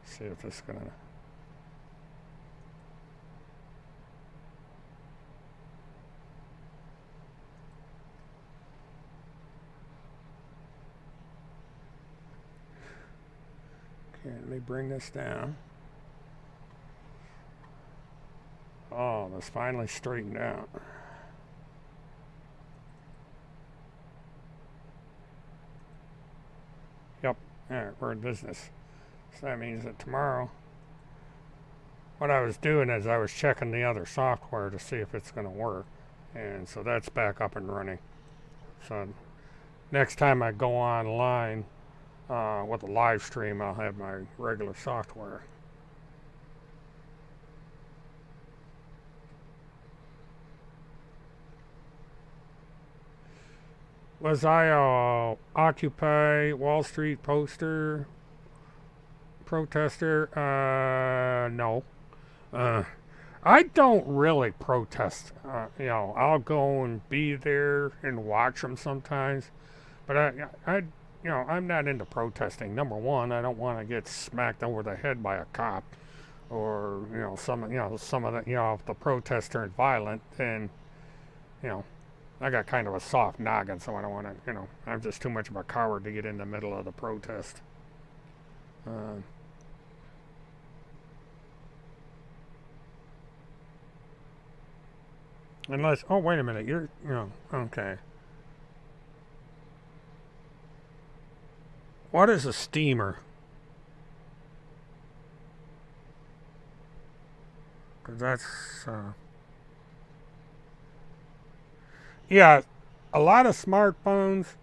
Speaker 1: See if this is gonna. Okay, let me bring this down. Oh, this finally straightened out. Yep, alright, we're in business. So that means that tomorrow, what I was doing is I was checking the other software to see if it's going to work. And so that's back up and running. So next time I go online with a live stream, I'll have my regular software. Was I a Occupy Wall Street poster protester? No. I don't really protest. You know, I'll go and be there and watch them sometimes, but you know, I'm not into protesting. Number one, I don't want to get smacked over the head by a cop, or some of the if the protests turn violent, then I got kind of a soft noggin, so I don't want to. I'm just too much of a coward to get in the middle of the protest. Unless, oh, wait a minute, okay. What is a steamer? Because that's, yeah, a lot of smartphones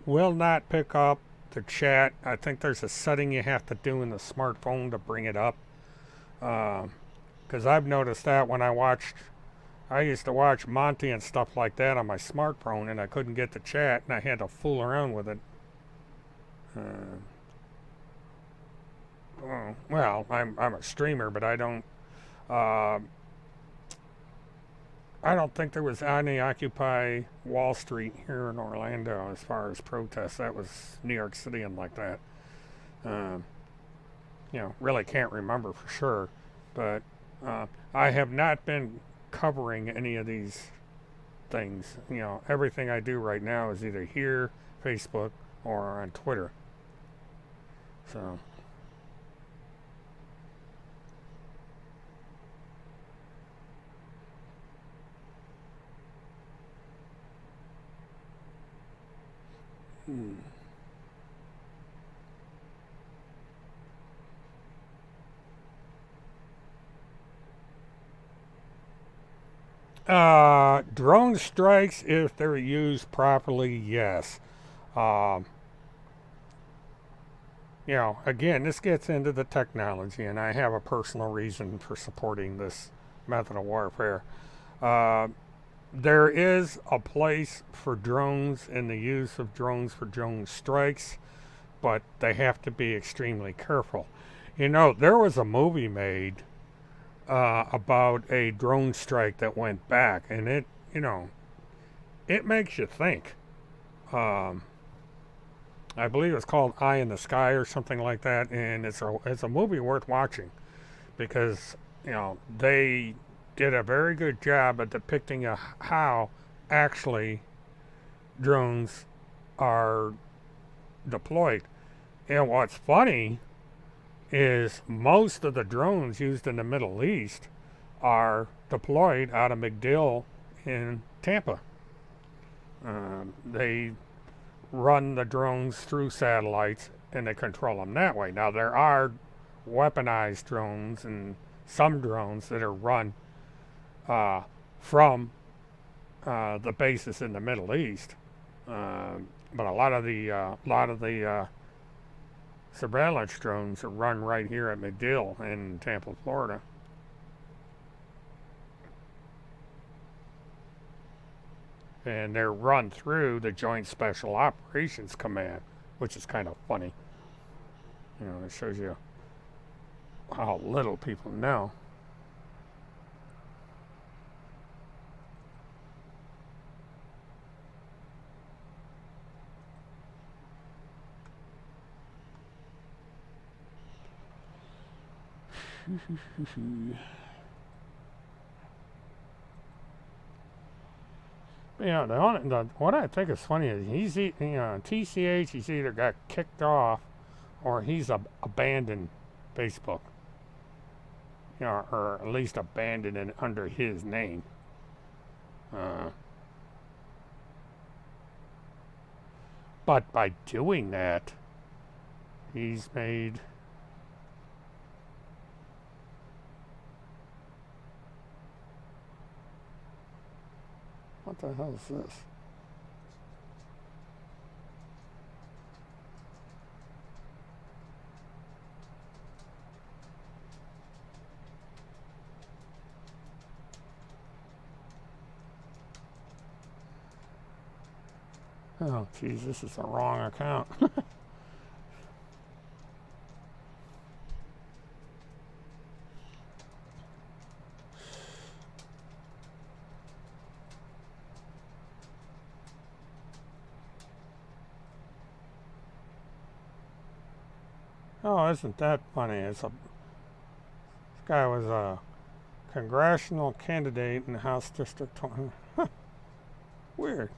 Speaker 1: will not pick up the chat. I think there's a setting you have to do in the smartphone to bring it up. Because I've noticed that when I used to watch Monty and stuff like that on my smartphone, and I couldn't get the chat, and I had to fool around with it. Well, I'm a streamer, but I don't think there was any Occupy Wall Street here in Orlando as far as protests. That was New York City and like that. Really can't remember for sure, but I have not been covering any of these things. Everything I do right now is either here, Facebook, or on Twitter. So drone strikes, if they're used properly, yes. Again, this gets into the technology, and I have a personal reason for supporting this method of warfare. There is a place for drones and the use of drones for drone strikes, but they have to be extremely careful. There was a movie made about a drone strike that went back, and it makes you think. I believe it's called Eye in the Sky or something like that, and it's a movie worth watching because they did a very good job at depicting how actually drones are deployed. And what's funny is most of the drones used in the Middle East are deployed out of MacDill in Tampa. They run the drones through satellites and they control them that way. Now there are weaponized drones and some drones that are run from the bases in the Middle East, but a lot of the surveillance drones are run right here at MacDill in Tampa, Florida. and they're run through the Joint Special Operations Command, which is kind of funny. You know, it shows you how little people know. Yeah, what I think is funny is TCH, he's either got kicked off or he's abandoned Facebook. You know, or at least abandoned it under his name. But by doing that, he's made what the hell is this? Oh, geez, this is the wrong account. Oh, isn't that funny? This guy was a congressional candidate in House District 20. Huh, weird.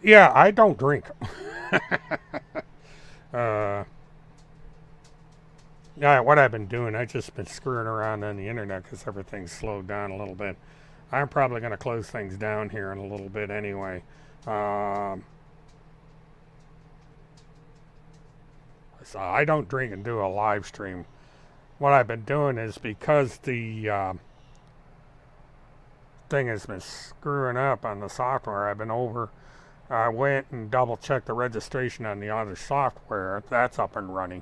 Speaker 1: Yeah, I don't drink. Yeah, what I've been doing, I've just been screwing around on the internet because everything's slowed down a little bit. I'm probably going to close things down here in a little bit anyway. So I don't drink and do a live stream. What I've been doing is because the thing has been screwing up on the software, I went and double checked the registration on the other software. That's up and running.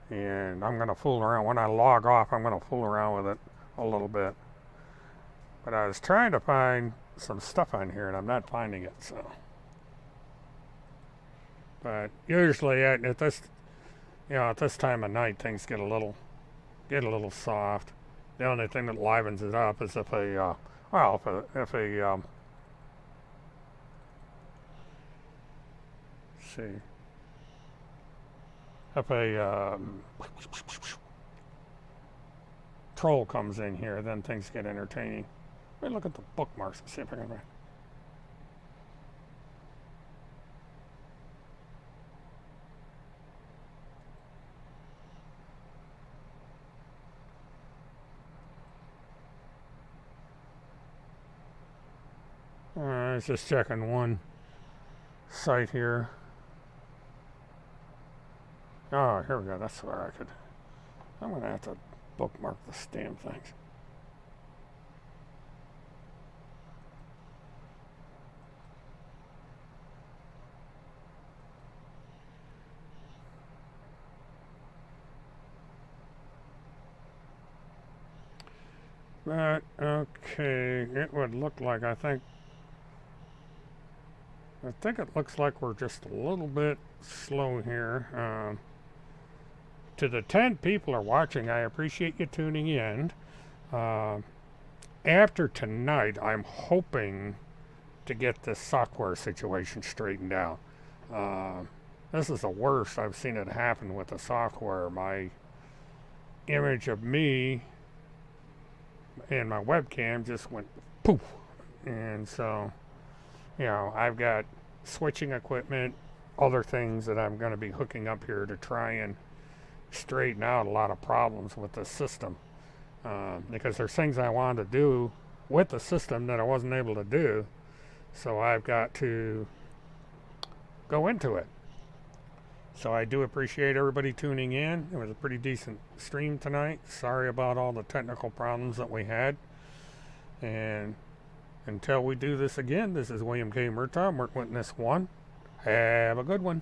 Speaker 1: And I'm going to fool around. When I log off, I'm going to fool around with it a little bit. But I was trying to find some stuff on here, and I'm not finding it. So, but usually at this, at this time of night, things get a little soft. The only thing that livens it up is if a troll comes in here, then things get entertaining. Let me look at the bookmarks and see if I can. I was just checking one site here. Oh, here we go. That's where I could. I'm going to have to bookmark this damn thing. But, okay, it would look like, I think it looks like we're just a little bit slow here. To the 10 people are watching, I appreciate you tuning in. After tonight, I'm hoping to get this software situation straightened out. This is the worst I've seen it happen with the software. My image of me and my webcam just went poof. And so, I've got switching equipment, other things that I'm going to be hooking up here to try and straighten out a lot of problems with the system. Because there's things I wanted to do with the system that I wasn't able to do. So I've got to go into it. So I do appreciate everybody tuning in. It was a pretty decent stream tonight. Sorry about all the technical problems that we had. And until we do this again, this is William K. Murtaugh, Witness 1. Have a good one.